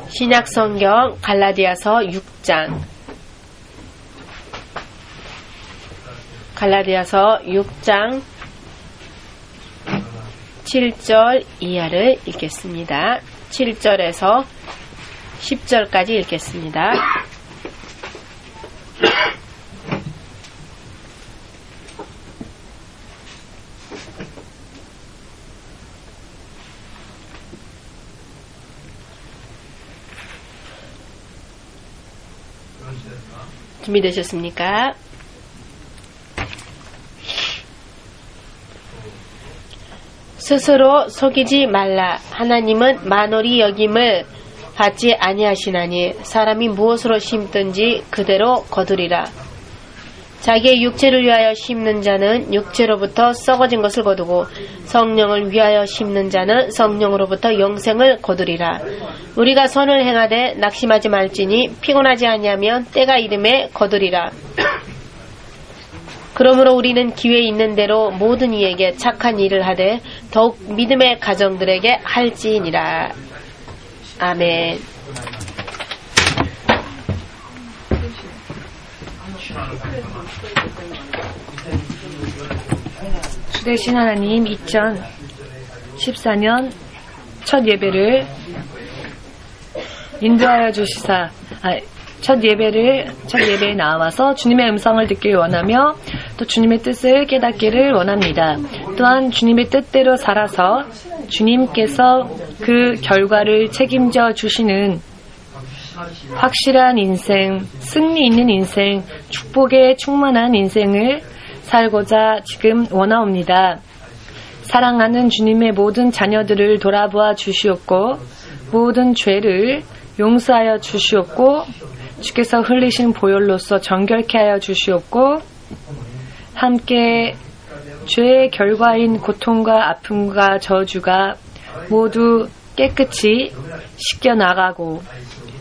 신약성경 갈라디아서 6장 7절 이하를 읽겠습니다. 7절에서 10절까지 읽겠습니다. 준비되셨습니까? 스스로 속이지 말라. 하나님은 만홀히 여김을 받지 아니하시나니 사람이 무엇으로 심든지 그대로 거두리라. 자기의 육체를 위하여 심는 자는 육체로부터 썩어진 것을 거두고 성령을 위하여 심는 자는 성령으로부터 영생을 거두리라. 우리가 선을 행하되 낙심하지 말지니 피곤하지 아니하면 때가 이름에 거두리라. 그러므로 우리는 기회 있는 대로 모든 이에게 착한 일을 하되 더욱 믿음의 가정들에게 할지니라. 아멘. 주 되신 하나님, 2014년 첫 예배를 인도하여 주시사, 첫 예배에 나와서 주님의 음성을 듣길 원하며 또 주님의 뜻을 깨닫기를 원합니다. 또한 주님의 뜻대로 살아서 주님께서 그 결과를 책임져 주시는 확실한 인생, 승리 있는 인생, 축복에 충만한 인생을 살고자 지금 원하옵니다. 사랑하는 주님의 모든 자녀들을 돌아보아 주시옵고 모든 죄를 용서하여 주시옵고 주께서 흘리신 보혈로서 정결케 하여 주시옵고 함께 죄의 결과인 고통과 아픔과 저주가 모두 깨끗이 씻겨나가고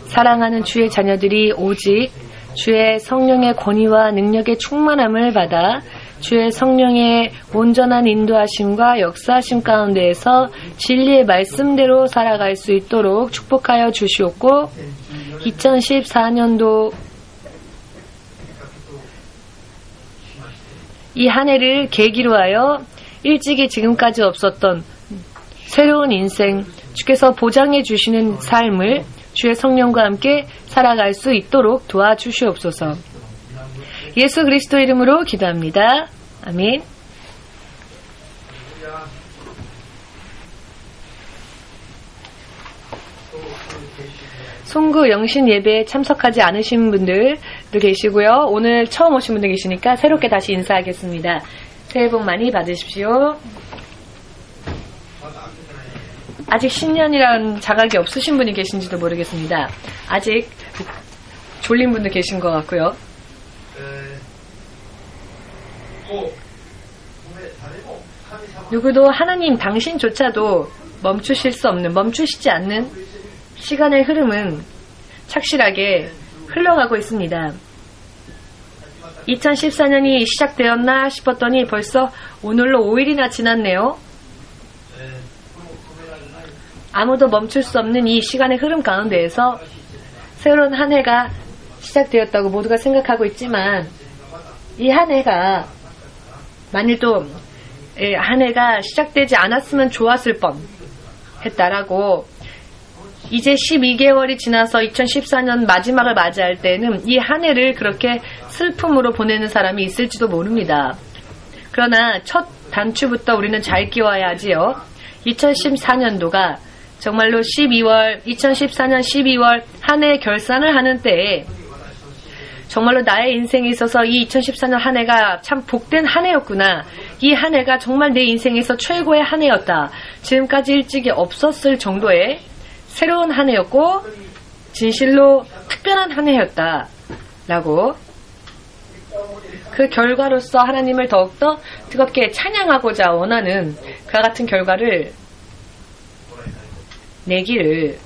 사랑하는 주의 자녀들이 오직 주의 성령의 권위와 능력의 충만함을 받아 주의 성령의 온전한 인도하심과 역사하심 가운데에서 진리의 말씀대로 살아갈 수 있도록 축복하여 주시옵고 2014년도 이 한 해를 계기로 하여 일찍이 지금까지 없었던 새로운 인생, 주께서 보장해 주시는 삶을 주의 성령과 함께 살아갈 수 있도록 도와주시옵소서. 예수 그리스도 이름으로 기도합니다. 아멘. 송구 영신 예배에 참석하지 않으신 분들도 계시고요. 오늘 처음 오신 분들 계시니까 새롭게 다시 인사하겠습니다. 새해 복 많이 받으십시오. 아직 신년이라는 자각이 없으신 분이 계신지도 모르겠습니다. 아직 졸린 분도 계신 것 같고요. 누구도 하나님 당신조차도 멈추시지 않는 시간의 흐름은 착실하게 흘러가고 있습니다. 2014년이 시작되었나 싶었더니 벌써 오늘로 5일이나 지났네요. 아무도 멈출 수 없는 이 시간의 흐름 가운데에서 새로운 한 해가 시작되었다고 모두가 생각하고 있지만 이 한 해가 만일 또 한 해가 시작되지 않았으면 좋았을 뻔 했다라고 이제 12개월이 지나서 2014년 마지막을 맞이할 때는 이 한 해를 그렇게 슬픔으로 보내는 사람이 있을지도 모릅니다. 그러나 첫 단추부터 우리는 잘 끼워야 하지요. 2014년도가 정말로 2014년 12월 한 해 결산을 하는 때에 정말로 나의 인생에 있어서 이 2014년 한 해가 참 복된 한 해였구나. 이 한 해가 정말 내 인생에서 최고의 한 해였다. 지금까지 일찍이 없었을 정도의 새로운 한 해였고 진실로 특별한 한 해였다. 라고 그 결과로서 하나님을 더욱더 뜨겁게 찬양하고자 원하는 그와 같은 결과를 내기를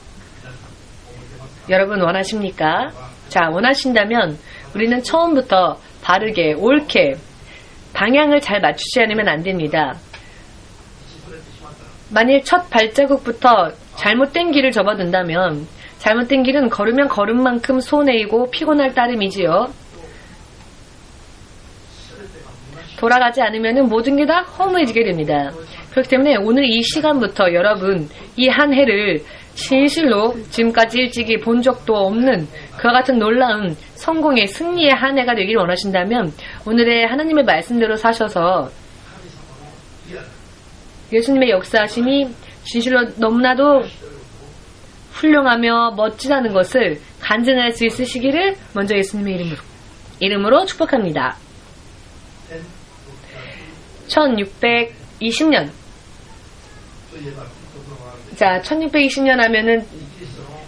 여러분 원하십니까? 자, 원하신다면 우리는 처음부터 바르게 옳게 방향을 잘 맞추지 않으면 안 됩니다. 만일 첫 발자국부터 잘못된 길을 접어든다면 잘못된 길은 걸으면 걸음만큼 손해이고 피곤할 따름이지요. 돌아가지 않으면 모든 게 다 허무해지게 됩니다. 그렇기 때문에 오늘 이 시간부터 여러분 이 한 해를 진실로 지금까지 일찍이 본 적도 없는 그와 같은 놀라운 성공의 승리의 한 해가 되길 원하신다면 오늘의 하나님의 말씀대로 사셔서 예수님의 역사하심이 진실로 너무나도 훌륭하며 멋지다는 것을 간증할 수 있으시기를 먼저 예수님의 이름으로 축복합니다. 1620년. 자, 1620년 하면은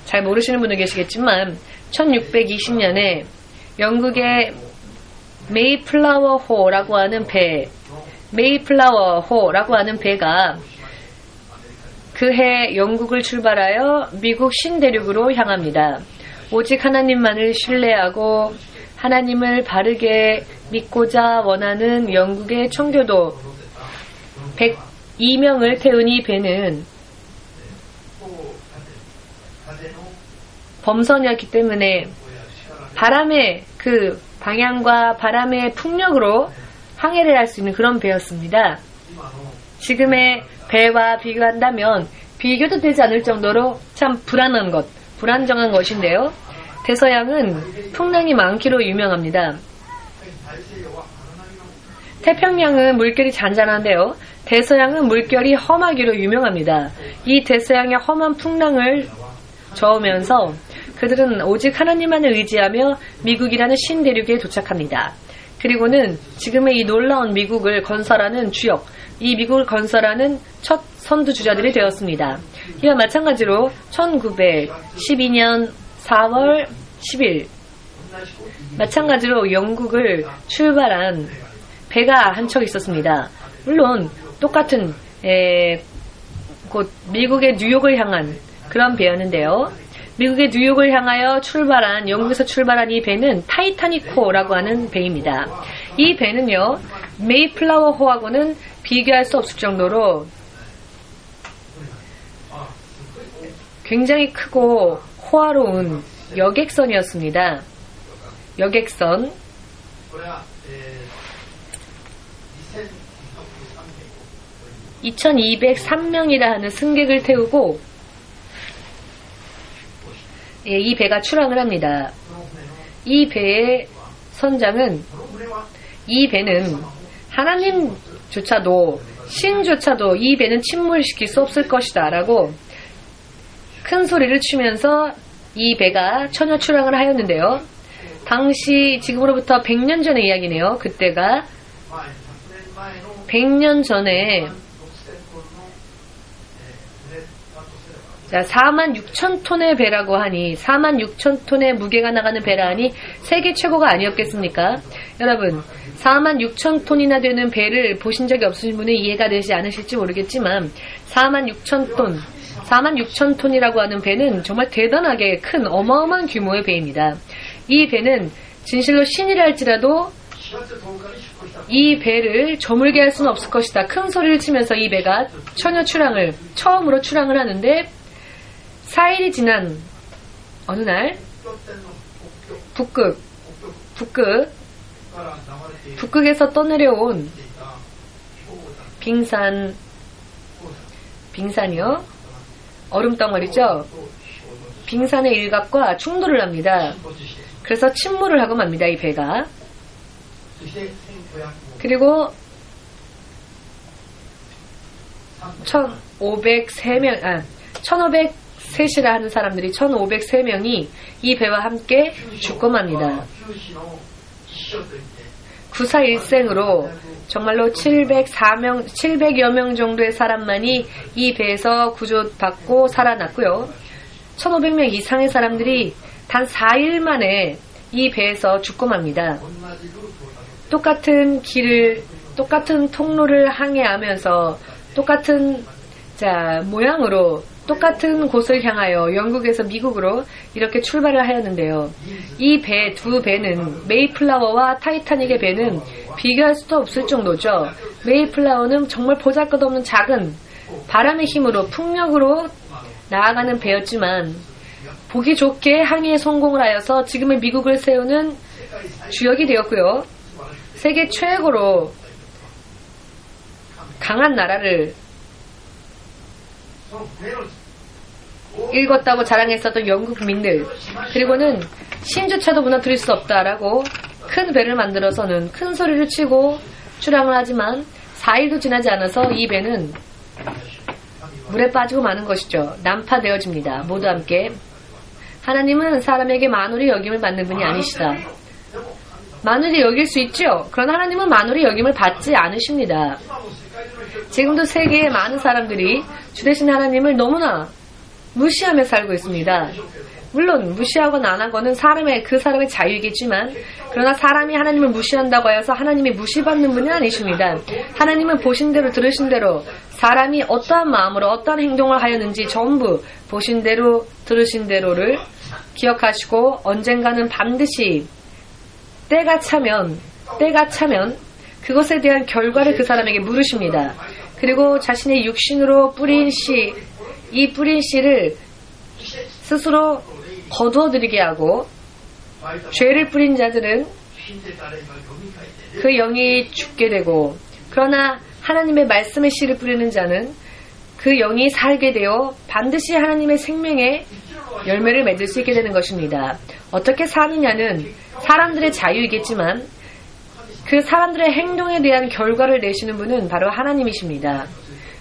잘 모르시는 분도 계시겠지만 1620년에 영국의 메이플라워호라고 하는 메이플라워호라고 하는 배가 그해 영국을 출발하여 미국 신대륙으로 향합니다. 오직 하나님만을 신뢰하고 하나님을 바르게 믿고자 원하는 영국의 청교도 102명을 태운 이 배는 범선이었기 때문에 바람의 그 방향과 바람의 풍력으로 항해를 할 수 있는 그런 배였습니다. 지금의 배와 비교한다면 비교도 되지 않을 정도로 참 불안정한 것인데요. 대서양은 풍랑이 많기로 유명합니다. 태평양은 물결이 잔잔한데요. 대서양은 물결이 험하기로 유명합니다. 이 대서양의 험한 풍랑을 저으면서 그들은 오직 하나님만을 의지하며 미국이라는 신대륙에 도착합니다. 그리고는 지금의 이 놀라운 미국을 건설하는 주역, 이 미국을 건설하는 첫 선두주자들이 되었습니다. 이와 마찬가지로 1912년 4월 10일 마찬가지로 영국을 출발한 배가 한 척 있었습니다. 물론 똑같은 곧 미국의 뉴욕을 향한 그런 배였는데요. 미국의 뉴욕을 향하여 영국에서 출발한 이 배는 타이타닉호라고 하는 배입니다. 이 배는요, 메이플라워호하고는 비교할 수 없을 정도로 굉장히 크고 호화로운 여객선이었습니다. 여객선. 2203명이라 하는 승객을 태우고 이 배가 출항을 합니다. 이 배의 선장은 이 배는 하나님조차도 신조차도 이 배는 침몰시킬 수 없을 것이다 라고 큰 소리를 치면서 이 배가 천여 출항을 하였는데요. 당시 지금으로부터 100년 전의 이야기네요. 그때가 100년 전에 46,000톤의 배라고 하니 46,000톤의 무게가 나가는 배라 하니 세계 최고가 아니었겠습니까? 여러분 46,000톤이나 되는 배를 보신 적이 없으신 분은 이해가 되지 않으실지 모르겠지만 46,000톤이라고 하는 배는 정말 대단하게 큰 어마어마한 규모의 배입니다. 이 배는 진실로 신이라 할지라도 이 배를 저물게 할 수는 없을 것이다. 큰 소리를 치면서 이 배가 처음으로 출항을 하는데 4일이 지난 어느 날 북극에서 떠내려온 빙산이요. 얼음덩어리죠. 빙산의 일각과 충돌을 합니다. 그래서 침몰을 하고 맙니다. 이 배가. 그리고 1503이라 하는 사람들이 1503명이 이 배와 함께 죽고 맙니다. 구사일생으로 정말로 700여 명 정도의 사람만이 이 배에서 구조받고 살아났고요. 1500명 이상의 사람들이 단 4일 만에 이 배에서 죽고 맙니다. 똑같은 길을, 똑같은 통로를 항해하면서 똑같은 모양으로 똑같은 곳을 향하여 영국에서 미국으로 이렇게 출발을 하였는데요. 이 두 배는 메이플라워와 타이타닉의 배는 비교할 수도 없을 정도죠. 메이플라워는 정말 보잘것없는 작은 바람의 힘으로 풍력으로 나아가는 배였지만 보기 좋게 항해에 성공을 하여서 지금의 미국을 세우는 주역이 되었고요. 세계 최고로 강한 나라를 읽었다고 자랑했었던 영국 국민들, 그리고는 신조차도 무너뜨릴 수 없다라고 큰 배를 만들어서는 큰 소리를 치고 출항을 하지만 4일도 지나지 않아서 이 배는 물에 빠지고 마는 것이죠. 난파되어집니다. 모두 함께. 하나님은 사람에게 만홀히 여김을 받는 분이 아니시다. 만홀히 여길 수 있죠. 그러나 하나님은 만홀히 여김을 받지 않으십니다. 지금도 세계의 많은 사람들이 주 되신 하나님을 너무나 무시하며 살고 있습니다. 물론 무시하거나 안 하고는 그 사람의 자유이겠지만, 그러나 사람이 하나님을 무시한다고 해서 하나님이 무시받는 분이 아니십니다. 하나님은 보신 대로 들으신 대로 사람이 어떠한 마음으로 어떠한 행동을 하였는지 전부 보신 대로 들으신 대로를 기억하시고, 언젠가는 반드시 때가 차면 그것에 대한 결과를 그 사람에게 물으십니다. 그리고 자신의 육신으로 뿌린 씨, 이 뿌린 씨를 스스로 거두어들이게 하고, 죄를 뿌린 자들은 그 영이 죽게 되고, 그러나 하나님의 말씀의 씨를 뿌리는 자는 그 영이 살게 되어 반드시 하나님의 생명의 열매를 맺을 수 있게 되는 것입니다. 어떻게 사느냐는 사람들의 자유이겠지만 그 사람들의 행동에 대한 결과를 내시는 분은 바로 하나님이십니다.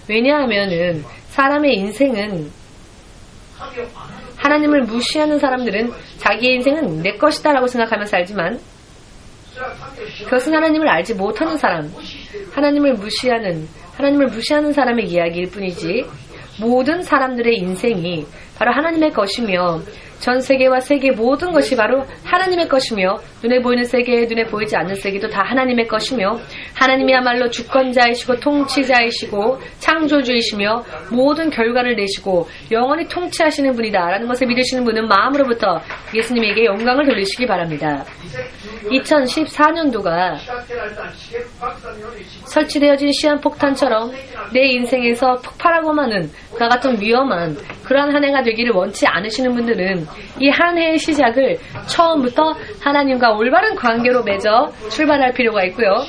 왜냐하면은 사람의 인생은, 하나님을 무시하는 사람들은 자기의 인생은 내 것이다 라고 생각하며 살지만, 그것은 하나님을 알지 못하는 사람, 하나님을 무시하는 사람의 이야기일 뿐이지, 모든 사람들의 인생이 바로 하나님의 것이며, 전 세계와 세계 모든 것이 바로 하나님의 것이며, 눈에 보이는 세계, 눈에 보이지 않는 세계도 다 하나님의 것이며, 하나님이야말로 주권자이시고 통치자이시고 창조주이시며 모든 결과를 내시고 영원히 통치하시는 분이다 라는 것을 믿으시는 분은 마음으로부터 예수님에게 영광을 돌리시기 바랍니다. 2014년도가 설치되어진 시한폭탄처럼 내 인생에서 폭발하고 마는 그와 같은 위험한 그러한 한 해가 되기를 원치 않으시는 분들은 이 한 해의 시작을 처음부터 하나님과 올바른 관계로 맺어 출발할 필요가 있고요.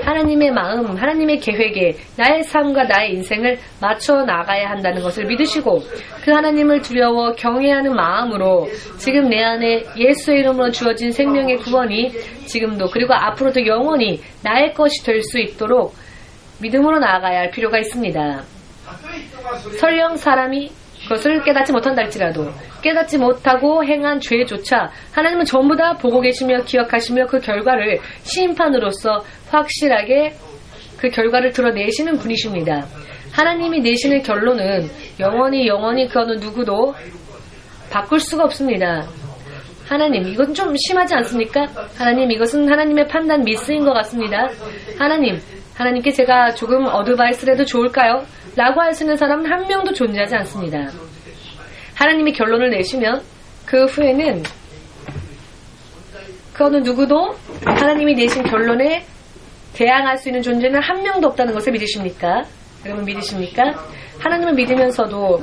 하나님의 마음, 하나님의 계획에 나의 삶과 나의 인생을 맞춰 나가야 한다는 것을 믿으시고, 그 하나님을 두려워 경외하는 마음으로 지금 내 안에 예수의 이름으로 주어진 생명의 구원이 지금도 그리고 앞으로도 영원히 나의 것이 될 수 있도록 믿음으로 나아가야 할 필요가 있습니다. 설령 사람이 그것을 깨닫지 못한다 할지라도 깨닫지 못하고 행한 죄조차 하나님은 전부 다 보고 계시며 기억하시며 그 결과를 심판으로서 확실하게 그 결과를 드러내시는 분이십니다. 하나님이 내시는 결론은 영원히 그 어느 누구도 바꿀 수가 없습니다. 하나님, 이건 좀 심하지 않습니까? 하나님, 이것은 하나님의 판단 미스인 것 같습니다. 하나님께 제가 조금 어드바이스라도 좋을까요? 라고 할 수 있는 사람은 한 명도 존재하지 않습니다. 하나님이 결론을 내시면 그 후에는 그 어느 누구도 하나님이 내신 결론에 대항할 수 있는 존재는 한 명도 없다는 것을 믿으십니까? 여러분 믿으십니까? 하나님을 믿으면서도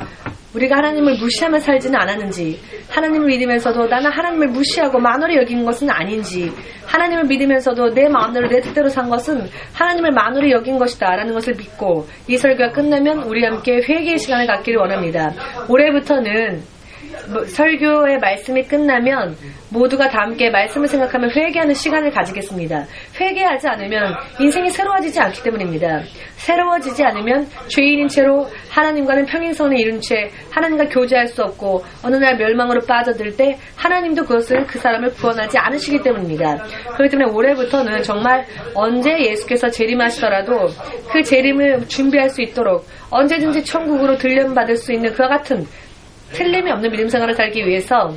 우리가 하나님을 무시하며 살지는 않았는지, 하나님을 믿으면서도 나는 하나님을 무시하고 만홀히 여긴 것은 아닌지, 하나님을 믿으면서도 내 마음대로 내 뜻대로 산 것은 하나님을 만홀히 여긴 것이다 라는 것을 믿고 이 설교가 끝나면 우리 함께 회개의 시간을 갖기를 원합니다. 올해부터는 설교의 말씀이 끝나면 모두가 다 함께 말씀을 생각하며 회개하는 시간을 가지겠습니다. 회개하지 않으면 인생이 새로워지지 않기 때문입니다. 새로워지지 않으면 죄인인 채로 하나님과는 평행선을 이룬 채 하나님과 교제할 수 없고 어느 날 멸망으로 빠져들 때 하나님도 그 사람을 구원하지 않으시기 때문입니다. 그렇기 때문에 올해부터는 정말 언제 예수께서 재림하시더라도 그 재림을 준비할 수 있도록 언제든지 천국으로 들려받을 수 있는 그와 같은 틀림이 없는 믿음 생활을 살기 위해서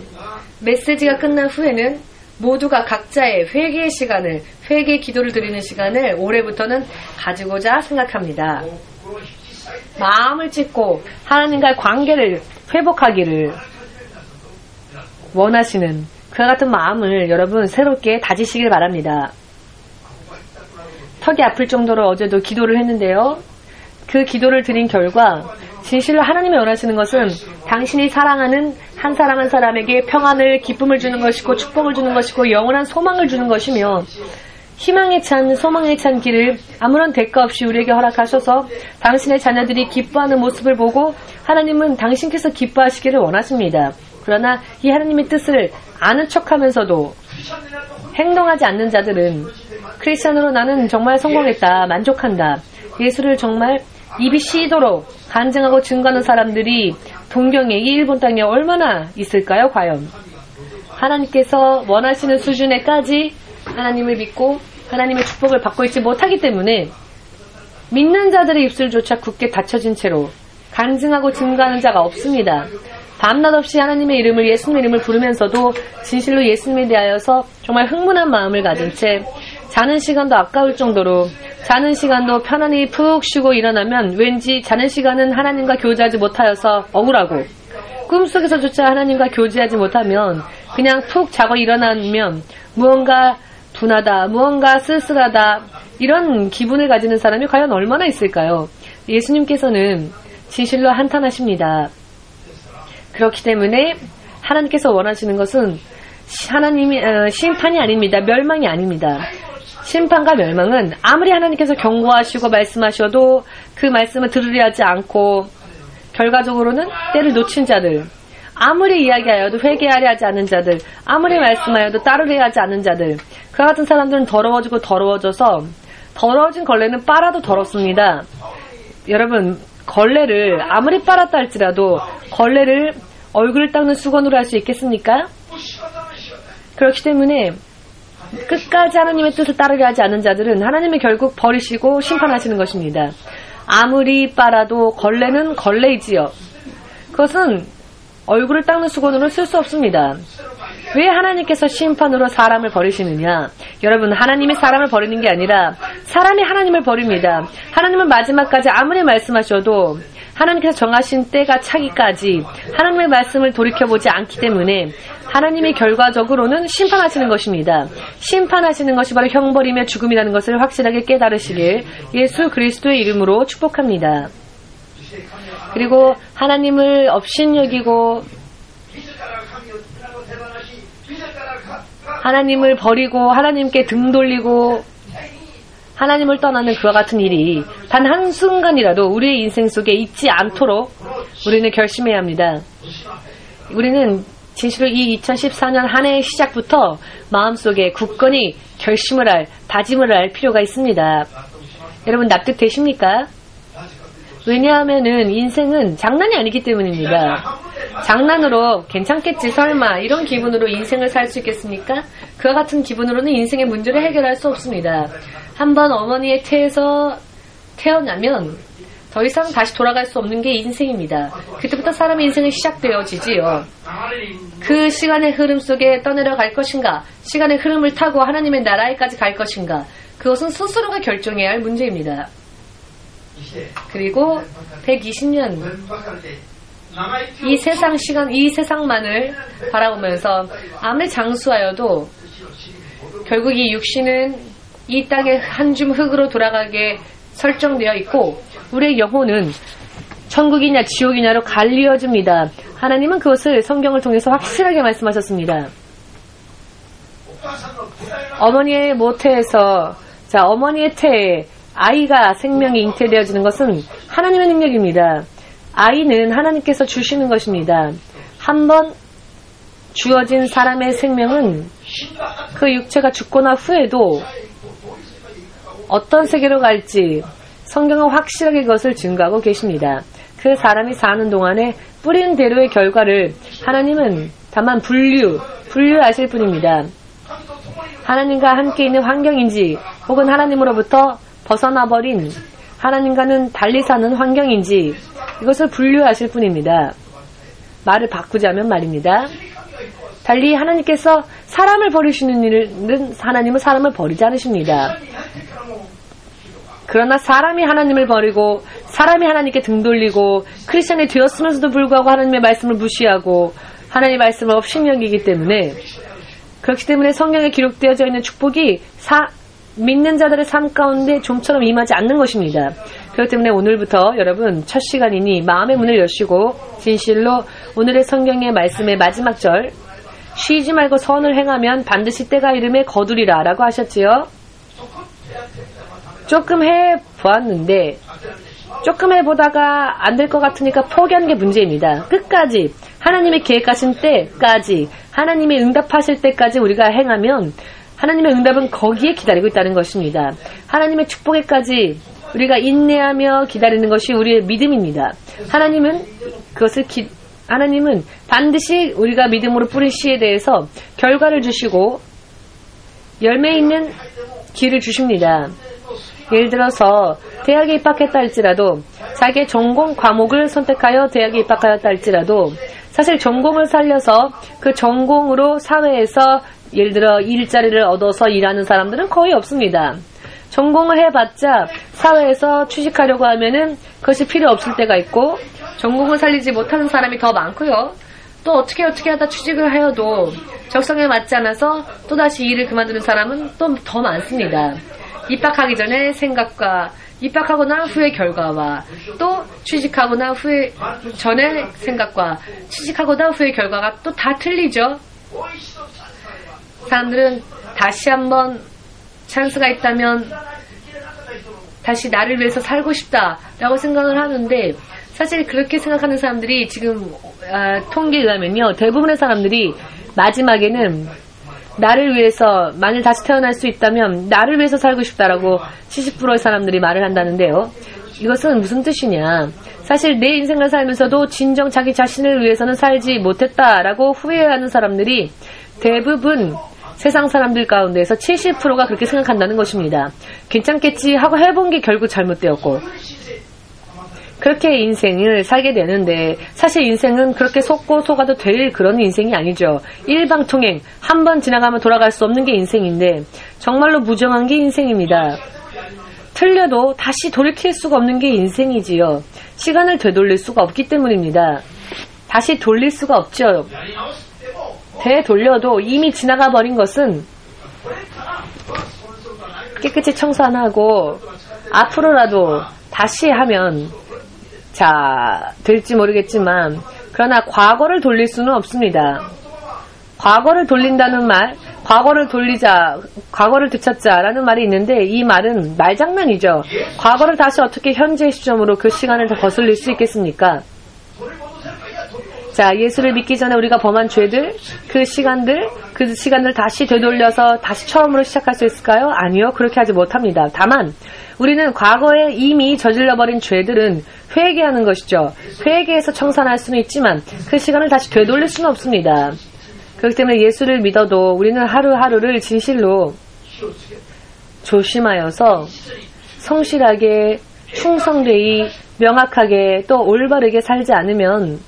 메시지가 끝난 후에는 모두가 각자의 회개의 시간을, 회개의 기도를 드리는 시간을 올해부터는 가지고자 생각합니다. 마음을 찢고 하나님과의 관계를 회복하기를 원하시는 그와 같은 마음을 여러분 새롭게 다지시길 바랍니다. 턱이 아플 정도로 어제도 기도를 했는데요. 그 기도를 드린 결과 진실로 하나님이 원하시는 것은 당신이 사랑하는 한 사람 한 사람에게 평안을, 기쁨을 주는 것이고 축복을 주는 것이고 영원한 소망을 주는 것이며 희망에 찬, 소망에 찬 길을 아무런 대가 없이 우리에게 허락하셔서 당신의 자녀들이 기뻐하는 모습을 보고 하나님은 당신께서 기뻐하시기를 원하십니다. 그러나 이 하나님의 뜻을 아는 척하면서도 행동하지 않는 자들은 크리스천으로 나는 정말 성공했다, 만족한다, 예수를 정말 입이 쉬도록 간증하고 증거하는 사람들이 동경에 이 일본 땅에 얼마나 있을까요, 과연? 하나님께서 원하시는 수준에까지 하나님을 믿고 하나님의 축복을 받고 있지 못하기 때문에 믿는 자들의 입술조차 굳게 닫혀진 채로 간증하고 증거하는 자가 없습니다. 밤낮 없이 하나님의 이름을, 예수님의 이름을 부르면서도 진실로 예수님에 대하여서 정말 흥분한 마음을 가진 채 자는 시간도 아까울 정도로, 자는 시간도 편안히 푹 쉬고 일어나면 왠지 자는 시간은 하나님과 교제하지 못하여서 억울하고, 꿈속에서조차 하나님과 교제하지 못하면 그냥 푹 자고 일어나면 무언가 둔하다, 무언가 쓸쓸하다, 이런 기분을 가지는 사람이 과연 얼마나 있을까요? 예수님께서는 진실로 한탄하십니다. 그렇기 때문에 하나님께서 원하시는 것은 심판이 아닙니다. 멸망이 아닙니다. 심판과 멸망은 아무리 하나님께서 경고하시고 말씀하셔도 그 말씀을 들으려 하지 않고 결과적으로는 때를 놓친 자들, 아무리 이야기하여도 회개하려 하지 않는 자들, 아무리 말씀하여도 따르려 하지 않는 자들, 그와 같은 사람들은 더러워지고 더러워져서 더러워진 걸레는 빨아도 더럽습니다. 여러분, 걸레를 아무리 빨았다 할지라도 걸레를 얼굴을 닦는 수건으로 할 수 있겠습니까? 그렇기 때문에 끝까지 하나님의 뜻을 따르려 하지 않는 자들은 하나님이 결국 버리시고 심판하시는 것입니다. 아무리 빨아도 걸레는 걸레이지요. 그것은 얼굴을 닦는 수건으로 쓸 수 없습니다. 왜 하나님께서 심판으로 사람을 버리시느냐? 여러분, 하나님이 사람을 버리는 게 아니라 사람이 하나님을 버립니다. 하나님은 마지막까지 아무리 말씀하셔도 하나님께서 정하신 때가 차기까지 하나님의 말씀을 돌이켜보지 않기 때문에 하나님이 결과적으로는 심판하시는 것입니다. 심판하시는 것이 바로 형벌이며 죽음이라는 것을 확실하게 깨달으시길 예수 그리스도의 이름으로 축복합니다. 그리고 하나님을 업신여기고 하나님을 버리고 하나님께 등 돌리고 하나님을 떠나는 그와 같은 일이 단 한순간이라도 우리의 인생 속에 있지 않도록 우리는 결심해야 합니다. 우리는 진실로 이 2014년 한 해의 시작부터 마음속에 굳건히 결심을 할, 다짐을 할 필요가 있습니다. 여러분, 납득되십니까? 왜냐하면은 인생은 장난이 아니기 때문입니다. 장난으로 괜찮겠지 설마 이런 기분으로 인생을 살 수 있겠습니까? 그와 같은 기분으로는 인생의 문제를 해결할 수 없습니다. 한번 어머니의 태에서 태어나면 더 이상 다시 돌아갈 수 없는 게 인생입니다. 그때부터 사람의 인생이 시작되어지지요. 그 시간의 흐름 속에 떠내려갈 것인가, 시간의 흐름을 타고 하나님의 나라에까지 갈 것인가, 그것은 스스로가 결정해야 할 문제입니다. 그리고 120년 이 세상 시간, 이 세상만을 바라보면서 아무리 장수하여도 결국 이 육신은 이 땅의 한 줌 흙으로 돌아가게 설정되어 있고 우리의 영혼은 천국이냐 지옥이냐로 갈리어집니다. 하나님은 그것을 성경을 통해서 확실하게 말씀하셨습니다. 어머니의 모태에서 어머니의 태에 아이가 생명이 잉태되어지는 것은 하나님의 능력입니다. 아이는 하나님께서 주시는 것입니다. 한번 주어진 사람의 생명은 그 육체가 죽고 난 후에도 어떤 세계로 갈지 성경은 확실하게 그것을 증거하고 계십니다. 그 사람이 사는 동안에 뿌린 대로의 결과를 하나님은 다만 분류하실 뿐입니다. 하나님과 함께 있는 환경인지 혹은 하나님으로부터 벗어나버린 하나님과는 달리 사는 환경인지 이것을 분류하실 뿐입니다. 말을 바꾸자면 말입니다. 달리 하나님께서 사람을 버리시는 일은 하나님은 사람을 버리지 않으십니다. 그러나 사람이 하나님을 버리고 사람이 하나님께 등 돌리고 크리스천이 되었으면서도 불구하고 하나님의 말씀을 무시하고 하나님의 말씀을 업신여기기 때문에 그렇기 때문에 성경에 기록되어져 있는 축복이 믿는 자들의 삶 가운데 좀처럼 임하지 않는 것입니다. 그렇기 때문에 오늘부터 여러분 첫 시간이니 마음의 문을 여시고 진실로 오늘의 성경의 말씀의 마지막 절 쉬지 말고 선을 행하면 반드시 때가 이름에 거두리라 라고 하셨지요. 조금 해보았는데 조금 해보다가 안 될 것 같으니까 포기하는 게 문제입니다. 끝까지 하나님의 계획하신 때까지 하나님의 응답하실 때까지 우리가 행하면 하나님의 응답은 거기에 기다리고 있다는 것입니다. 하나님의 축복에까지 우리가 인내하며 기다리는 것이 우리의 믿음입니다. 하나님은 반드시 우리가 믿음으로 뿌린 씨에 대해서 결과를 주시고 열매 있는 길을 주십니다. 예를 들어서 대학에 입학했다 할지라도 자기의 전공 과목을 선택하여 대학에 입학하였다 할지라도 사실 전공을 살려서 그 전공으로 사회에서 예를 들어 일자리를 얻어서 일하는 사람들은 거의 없습니다. 전공을 해봤자 사회에서 취직하려고 하면은 그것이 필요 없을 때가 있고 전공을 살리지 못하는 사람이 더 많고요. 또 어떻게 하다 취직을 하여도 적성에 맞지 않아서 또다시 일을 그만두는 사람은 또 더 많습니다. 입학하기 전에 생각과 입학하거나 후의 결과와 또 취직하거나 전에 생각과 취직하거나 후의 결과가 또 다 틀리죠. 사람들은 다시 한번 찬스가 있다면 다시 나를 위해서 살고 싶다라고 생각을 하는데 사실 그렇게 생각하는 사람들이 지금 통계에 의하면요. 대부분의 사람들이 마지막에는 나를 위해서 만일 다시 태어날 수 있다면 나를 위해서 살고 싶다라고 70%의 사람들이 말을 한다는데요. 이것은 무슨 뜻이냐. 사실 내 인생을 살면서도 진정 자기 자신을 위해서는 살지 못했다라고 후회하는 사람들이 대부분 세상 사람들 가운데서 70%가 그렇게 생각한다는 것입니다. 괜찮겠지 하고 해본 게 결국 잘못되었고 그렇게 인생을 살게 되는데 사실 인생은 그렇게 속고 속아도 될 그런 인생이 아니죠. 일방통행 한 번 지나가면 돌아갈 수 없는 게 인생인데 정말로 무정한 게 인생입니다. 틀려도 다시 돌이킬 수가 없는 게 인생이지요. 시간을 되돌릴 수가 없기 때문입니다. 다시 돌릴 수가 없죠. 되돌려도 이미 지나가 버린 것은 깨끗이 청소 안 하고 앞으로라도 다시 하면 될지 모르겠지만 그러나 과거를 돌릴 수는 없습니다. 과거를 돌린다는 말, 과거를 되찾자라는 말이 있는데 이 말은 말장난이죠. 과거를 다시 어떻게 현재 시점으로 그 시간을 더 거슬릴 수 있겠습니까? 예수를 믿기 전에 우리가 범한 죄들, 그 시간들 다시 되돌려서 다시 처음으로 시작할 수 있을까요? 아니요. 그렇게 하지 못합니다. 다만 우리는 과거에 이미 저질러버린 죄들은 회개하는 것이죠. 회개해서 청산할 수는 있지만 그 시간을 다시 되돌릴 수는 없습니다. 그렇기 때문에 예수를 믿어도 우리는 하루하루를 진실로 조심하여서 성실하게 충성되이 명확하게 또 올바르게 살지 않으면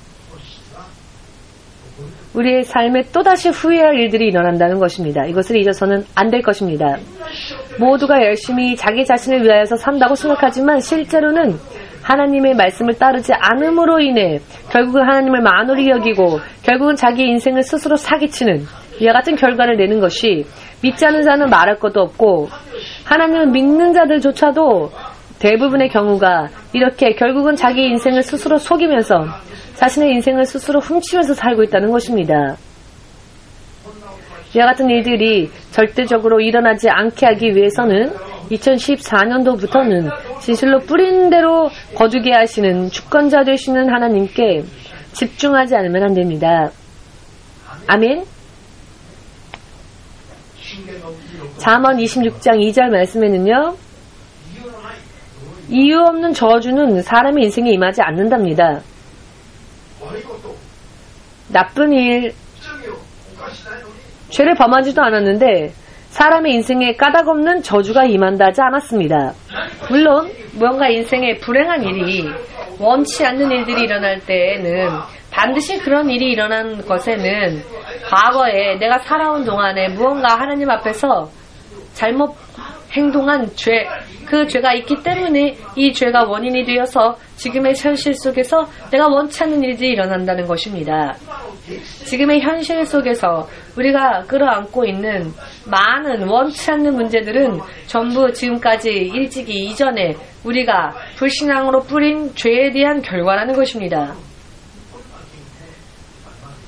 우리의 삶에 또다시 후회할 일들이 일어난다는 것입니다. 이것을 잊어서는 안 될 것입니다. 모두가 열심히 자기 자신을 위하여서 산다고 생각하지만 실제로는 하나님의 말씀을 따르지 않음으로 인해 결국은 하나님을 만홀히 여기고 결국은 자기 인생을 스스로 사기치는 이와 같은 결과를 내는 것이 믿지 않는 자는 말할 것도 없고 하나님을 믿는 자들조차도 대부분의 경우가 이렇게 결국은 자기 인생을 스스로 속이면서 자신의 인생을 스스로 훔치면서 살고 있다는 것입니다. 이와 같은 일들이 절대적으로 일어나지 않게 하기 위해서는 2014년도부터는 진실로 뿌린 대로 거두게 하시는 주권자 되시는 하나님께 집중하지 않으면 안 됩니다. 아멘. 잠언 26장 2절 말씀에는요. 이유 없는 저주는 사람의 인생에 임하지 않는답니다. 나쁜 일, 죄를 범하지도 않았는데 사람의 인생에 까닭없는 저주가 임한다 하지 않았습니다. 물론 무언가 인생에 불행한 일이 원치 않는 일들이 일어날 때에는 반드시 그런 일이 일어난 것에는 과거에 내가 살아온 동안에 무언가 하나님 앞에서 잘못 행동한 죄, 그 죄가 있기 때문에 이 죄가 원인이 되어서 지금의 현실 속에서 내가 원치 않는 일들이 일어난다는 것입니다. 지금의 현실 속에서 우리가 끌어안고 있는 많은 원치 않는 문제들은 전부 지금까지 일찍이 이전에 우리가 불신앙으로 뿌린 죄에 대한 결과라는 것입니다.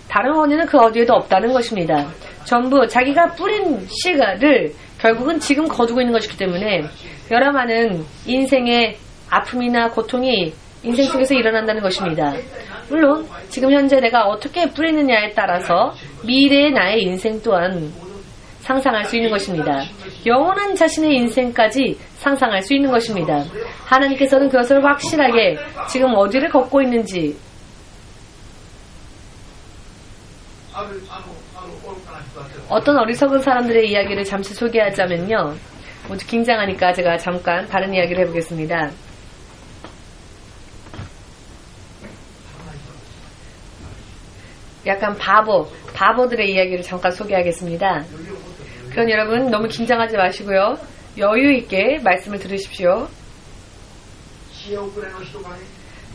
다른 원인은 그 어디에도 없다는 것입니다. 전부 자기가 뿌린 씨를 결국은 지금 거두고 있는 것이기 때문에 여러 많은 인생의 아픔이나 고통이 인생 속에서 일어난다는 것입니다. 물론 지금 현재 내가 어떻게 뿌리느냐에 따라서 미래의 나의 인생 또한 상상할 수 있는 것입니다. 영원한 자신의 인생까지 상상할 수 있는 것입니다. 하나님께서는 그것을 확실하게 지금 어디를 걷고 있는지 어떤 어리석은 사람들의 이야기를 잠시 소개하자면요. 모두 긴장하니까 제가 잠깐 다른 이야기를 해보겠습니다. 약간 바보들의 이야기를 잠깐 소개하겠습니다. 그럼 여러분 너무 긴장하지 마시고요. 여유 있게 말씀을 들으십시오.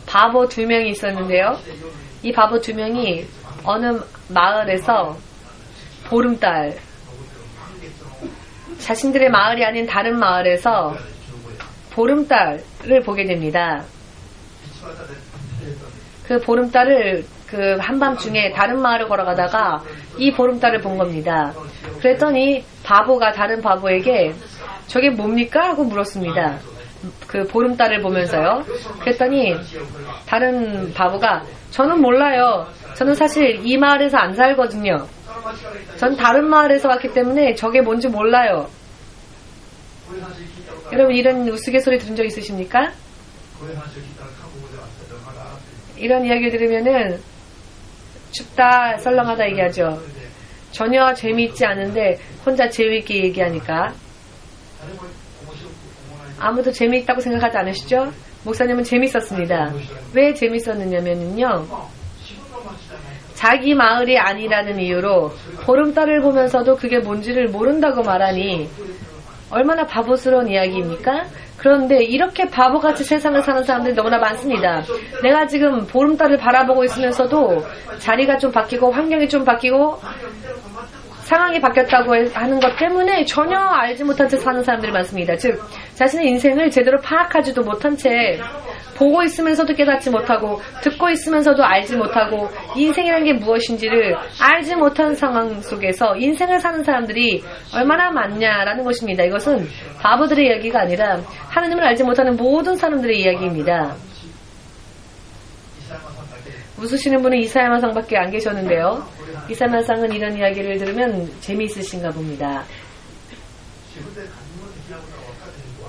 바보 2명이 있었는데요. 이 바보 2명이 어느 마을에서 보름달, 자신들의 마을이 아닌 다른 마을에서 보름달을 보게 됩니다. 그 보름달을 그 한밤중에 다른 마을을 걸어가다가 이 보름달을 본 겁니다. 그랬더니 바보가 다른 바보에게 저게 뭡니까? 하고 물었습니다. 그 보름달을 보면서요. 그랬더니 다른 바보가 저는 몰라요. 저는 사실 이 마을에서 안 살거든요. 전 다른 마을에서 왔기 때문에 저게 뭔지 몰라요. 여러분 이런 우스갯소리 들은 적 있으십니까? 이런 이야기 들으면은 춥다 썰렁하다 얘기하죠. 전혀 재미있지 않은데 혼자 재미있게 얘기하니까 아무도 재미있다고 생각하지 않으시죠? 목사님은 재밌었습니다. 왜 재밌었느냐면요, 자기 마을이 아니라는 이유로 보름달을 보면서도 그게 뭔지를 모른다고 말하니 얼마나 바보스러운 이야기입니까? 그런데 이렇게 바보같이 세상을 사는 사람들이 너무나 많습니다. 내가 지금 보름달을 바라보고 있으면서도 자리가 좀 바뀌고 환경이 좀 바뀌고 상황이 바뀌었다고 하는 것 때문에 전혀 알지 못한 채 사는 사람들이 많습니다. 즉 자신의 인생을 제대로 파악하지도 못한 채 보고 있으면서도 깨닫지 못하고 듣고 있으면서도 알지 못하고 인생이라는 게 무엇인지를 알지 못한 상황 속에서 인생을 사는 사람들이 얼마나 많냐라는 것입니다. 이것은 바보들의 이야기가 아니라 하나님을 알지 못하는 모든 사람들의 이야기입니다. 웃으시는 분은 이사야만 상밖에 안 계셨는데요. 이사야만 상은 이런 이야기를 들으면 재미있으신가 봅니다.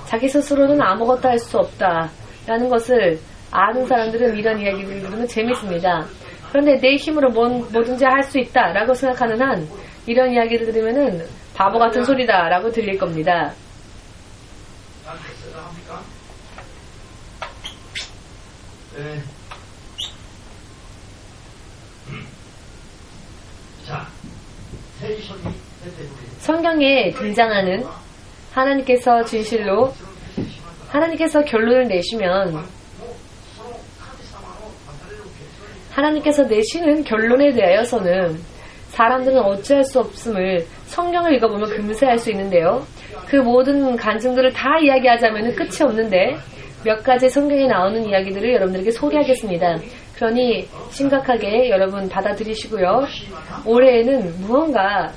자기 스스로는 아무것도 할 수 없다 라는 것을 아는 사람들은 이런 이야기를 들으면 재밌습니다. 그런데 내 힘으로 뭐든지 할 수 있다 라고 생각하는 한 이런 이야기를 들으면 바보 같은 소리다 라고 들릴 겁니다. 성경에 등장하는 하나님께서 진실로 하나님께서 결론을 내시면 하나님께서 내시는 결론에 대하여서는 사람들은 어찌할 수 없음을 성경을 읽어보면 금세 알 수 있는데요. 그 모든 간증들을 다 이야기하자면 끝이 없는데 몇 가지 성경에 나오는 이야기들을 여러분들에게 소개하겠습니다. 그러니 심각하게 여러분 받아들이시고요. 올해에는 무언가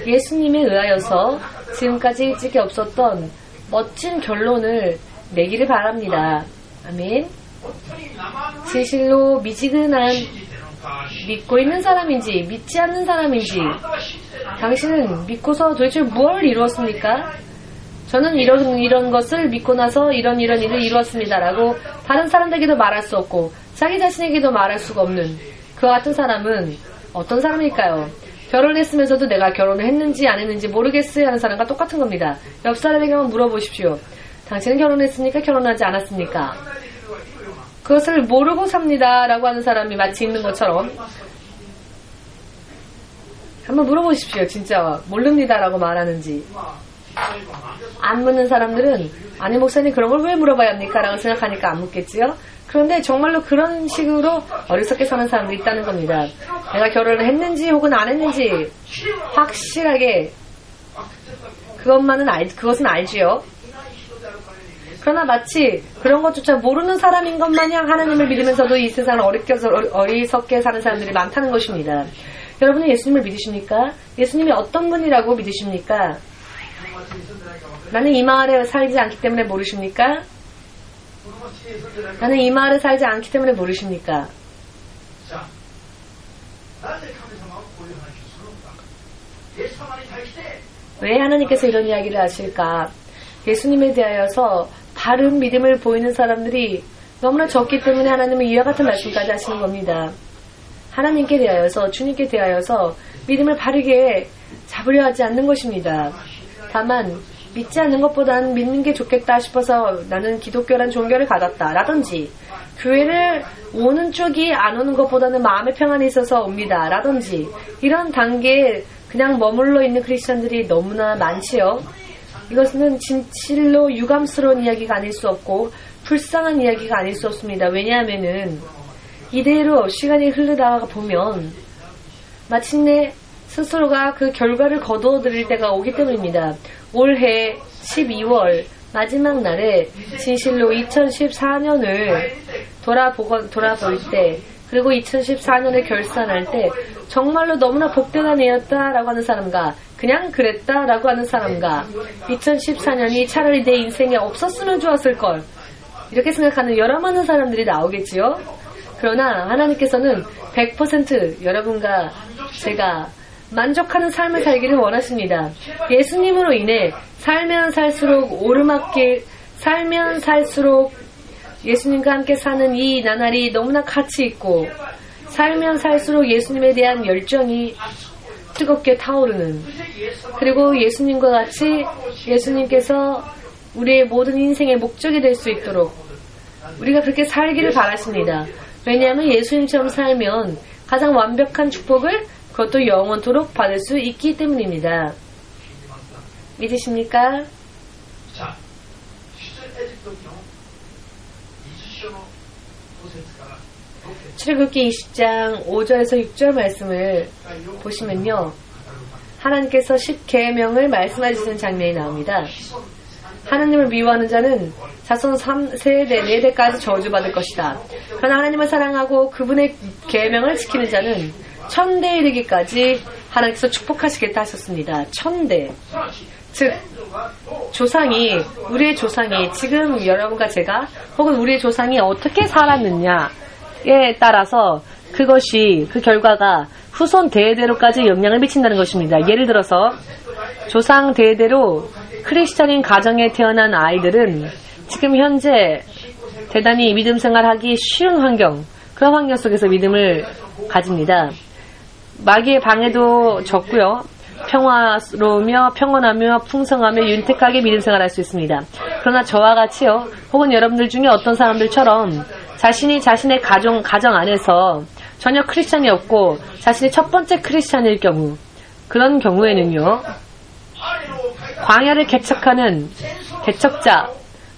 예수님에 의하여서 지금까지 일찍이 없었던 멋진 결론을 내기를 바랍니다. 아멘. 진실로 미지근한 믿고 있는 사람인지 믿지 않는 사람인지 당신은 믿고서 도대체 무엇을 이루었습니까? 저는 이런 것을 믿고 나서 이런 일을 이루었습니다 라고 다른 사람들에게도 말할 수 없고 자기 자신에게도 말할 수가 없는 그와 같은 사람은 어떤 사람일까요? 결혼했으면서도 내가 결혼을 했는지 안 했는지 모르겠어요 하는 사람과 똑같은 겁니다. 옆 사람에게 한번 물어보십시오. 당신은 결혼했습니까? 결혼하지 않았습니까? 그것을 모르고 삽니다 라고 하는 사람이 마치 있는 것처럼 한번 물어보십시오. 진짜 모릅니다 라고 말하는지. 안 묻는 사람들은 아니 목사님 그런 걸 왜 물어봐야 합니까? 라고 생각하니까 안 묻겠지요. 그런데 정말로 그런 식으로 어리석게 사는 사람도 있다는 겁니다. 내가 결혼을 했는지 혹은 안 했는지 확실하게 그것은 알지요. 그러나 마치 그런 것조차 모르는 사람인 것 마냥 하나님을 믿으면서도 이 세상을 어리석게 사는 사람들이 많다는 것입니다. 여러분은 예수님을 믿으십니까? 예수님이 어떤 분이라고 믿으십니까? 나는 이 마을에 살지 않기 때문에 모르십니까? 나는 이 마을에 살지 않기 때문에 모르십니까? 왜 하나님께서 이런 이야기를 하실까? 예수님에 대하여서 바른 믿음을 보이는 사람들이 너무나 적기 때문에 하나님은 이와 같은 말씀까지 하시는 겁니다. 하나님께 대하여서, 주님께 대하여서 믿음을 바르게 잡으려 하지 않는 것입니다. 다만 믿지 않는 것보다는 믿는 게 좋겠다 싶어서 나는 기독교란 종교를 가졌다 라든지, 교회를 오는 쪽이 안 오는 것보다는 마음의 평안이 있어서 옵니다 라든지, 이런 단계에 그냥 머물러 있는 크리스천들이 너무나 많지요. 이것은 진실로 유감스러운 이야기가 아닐 수 없고 불쌍한 이야기가 아닐 수 없습니다. 왜냐하면은 이대로 시간이 흐르다가 보면 마침내 스스로가 그 결과를 거두어들일 때가 오기 때문입니다. 올해 12월 마지막 날에 진실로 2014년을 돌아볼 때, 그리고 2014년을 결산할 때 정말로 너무나 복된 한 해였다라고 하는 사람과 그냥 그랬다라고 하는 사람과 2014년이 차라리 내 인생에 없었으면 좋았을걸 이렇게 생각하는 여러 많은 사람들이 나오겠지요. 그러나 하나님께서는 100% 여러분과 제가 만족하는 삶을 살기를 원하십니다. 예수님으로 인해 살면 살수록 오르막길, 살면 살수록 예수님과 함께 사는 이 나날이 너무나 가치 있고, 살면 살수록 예수님에 대한 열정이 뜨겁게 타오르는, 그리고 예수님과 같이 예수님께서 우리의 모든 인생의 목적이 될 수 있도록 우리가 그렇게 살기를 바라십니다. 왜냐하면 예수님처럼 살면 가장 완벽한 축복을 그것도 영원토록 받을 수 있기 때문입니다. 믿으십니까? 출애굽기 20장 5절에서 6절 말씀을 보시면요, 하나님께서 10계명을 말씀하시는 장면이 나옵니다. 하나님을 미워하는 자는 자손 3세대 4대까지 저주받을 것이다. 그러나 하나님을 사랑하고 그분의 계명을 지키는 자는 1000대 이르기까지 하나님께서 축복하시겠다 하셨습니다. 1000대. 즉 조상이, 우리의 조상이, 지금 여러분과 제가 혹은 우리의 조상이 어떻게 살았느냐에 따라서 그것이, 그 결과가 후손 대대로까지 영향을 미친다는 것입니다. 예를 들어서 조상 대대로 크리스천인 가정에 태어난 아이들은 지금 현재 대단히 믿음 생활하기 쉬운 환경, 그런 환경 속에서 믿음을 가집니다. 마귀의 방해도 적고요, 평화로우며 평온하며 풍성하며 윤택하게 믿음 생활할 수 있습니다. 그러나 저와 같이요, 혹은 여러분들 중에 어떤 사람들처럼 자신이 자신의 가정 안에서 전혀 크리스찬이 없고 자신이 첫 번째 크리스찬일 경우, 그런 경우에는요, 광야를 개척하는 개척자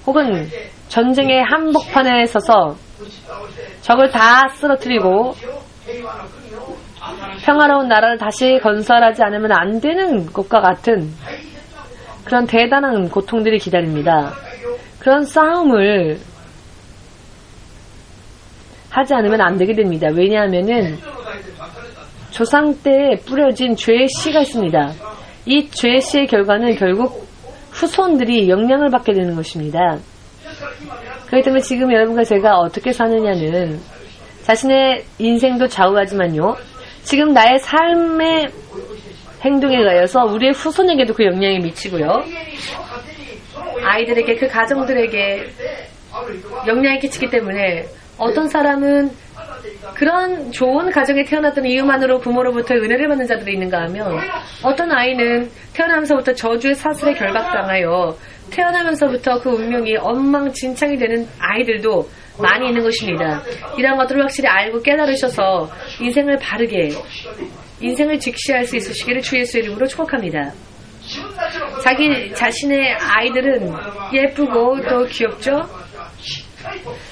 혹은 전쟁의 한복판에 서서 적을 다 쓰러뜨리고 평화로운 나라를 다시 건설하지 않으면 안 되는 것과 같은 그런 대단한 고통들이 기다립니다. 그런 싸움을 하지 않으면 안 되게 됩니다. 왜냐하면은 조상 때에 뿌려진 죄의 씨가 있습니다. 이 죄의 씨의 결과는 결국 후손들이 영향을 받게 되는 것입니다. 그렇기 때문에 지금 여러분과 제가 어떻게 사느냐는 자신의 인생도 좌우하지만요, 지금 나의 삶의 행동에 의해서 우리의 후손에게도 그 영향이 미치고요, 아이들에게, 그 가정들에게 영향이 끼치기 때문에 어떤 사람은 그런 좋은 가정에 태어났던 이유만으로 부모로부터 은혜를 받는 자들이 있는가 하면, 어떤 아이는 태어나면서부터 저주의 사슬에 결박당하여 태어나면서부터 그 운명이 엉망진창이 되는 아이들도 많이 있는 것입니다. 이런 것들을 확실히 알고 깨달으셔서 인생을 바르게, 인생을 직시할 수 있으시기를 주 예수의 이름으로 축복합니다. 자기 자신의 아이들은 예쁘고 또 귀엽죠?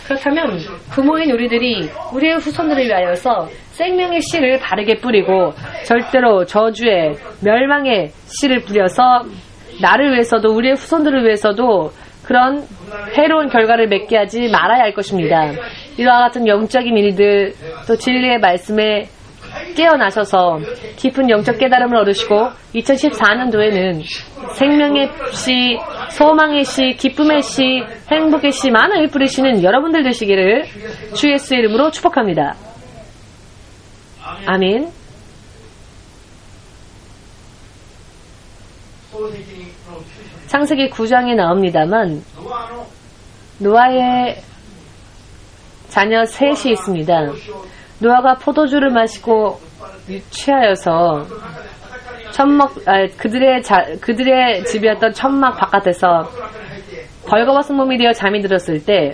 그렇다면 부모인 우리들이 우리의 후손들을 위하여서 생명의 씨를 바르게 뿌리고 절대로 저주의 멸망의 씨를 뿌려서 나를 위해서도 우리의 후손들을 위해서도 그런 해로운 결과를 맺게 하지 말아야 할 것입니다. 이와 같은 영적인 일들, 또 진리의 말씀에 깨어나셔서 깊은 영적 깨달음을 얻으시고 2014년도에는 생명의 씨, 소망의 씨, 기쁨의 씨, 행복의 씨 많은 일 뿌리시는 여러분들 되시기를 주 예수의 이름으로 축복합니다. 아멘. 창세기 9장에 나옵니다만 노아의 자녀 셋이 있습니다. 노아가 포도주를 마시고 취하여서 그들의 집이었던 천막 바깥에서 벌거벗은 몸이 되어 잠이 들었을 때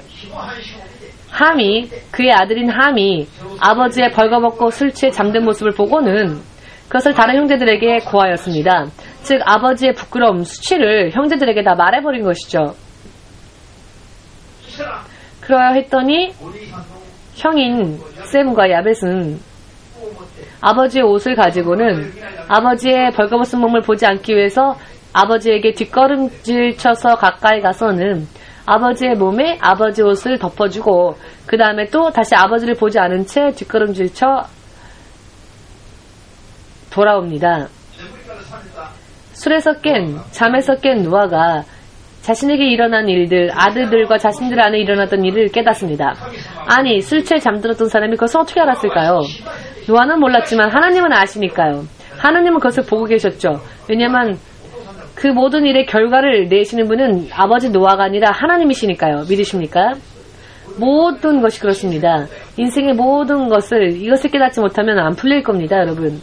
그의 아들인 함이 아버지의 벌거벗고 술 취해 잠든 모습을 보고는 그것을 다른 형제들에게 고하였습니다. 즉 아버지의 부끄러움, 수치를 형제들에게 다 말해버린 것이죠. 그러야 했더니 형인 셈과 야벳은 아버지의 옷을 가지고는 아버지의 벌거벗은 몸을 보지 않기 위해서 아버지에게 뒷걸음질 쳐서 가까이 가서는 아버지의 몸에 아버지 옷을 덮어주고 그 다음에 또 다시 아버지를 보지 않은 채 뒷걸음질 쳐 돌아옵니다. 잠에서 깬 노아가 자신에게 일어난 일들, 아들들과 자신들 안에 일어났던 일을 깨닫습니다. 아니, 술 취해 잠들었던 사람이 그것을 어떻게 알았을까요? 노아는 몰랐지만 하나님은 아시니까요. 하나님은 그것을 보고 계셨죠. 왜냐하면 그 모든 일의 결과를 내시는 분은 아버지 노아가 아니라 하나님이시니까요. 믿으십니까? 모든 것이 그렇습니다. 인생의 모든 이것을 깨닫지 못하면 안 풀릴 겁니다, 여러분.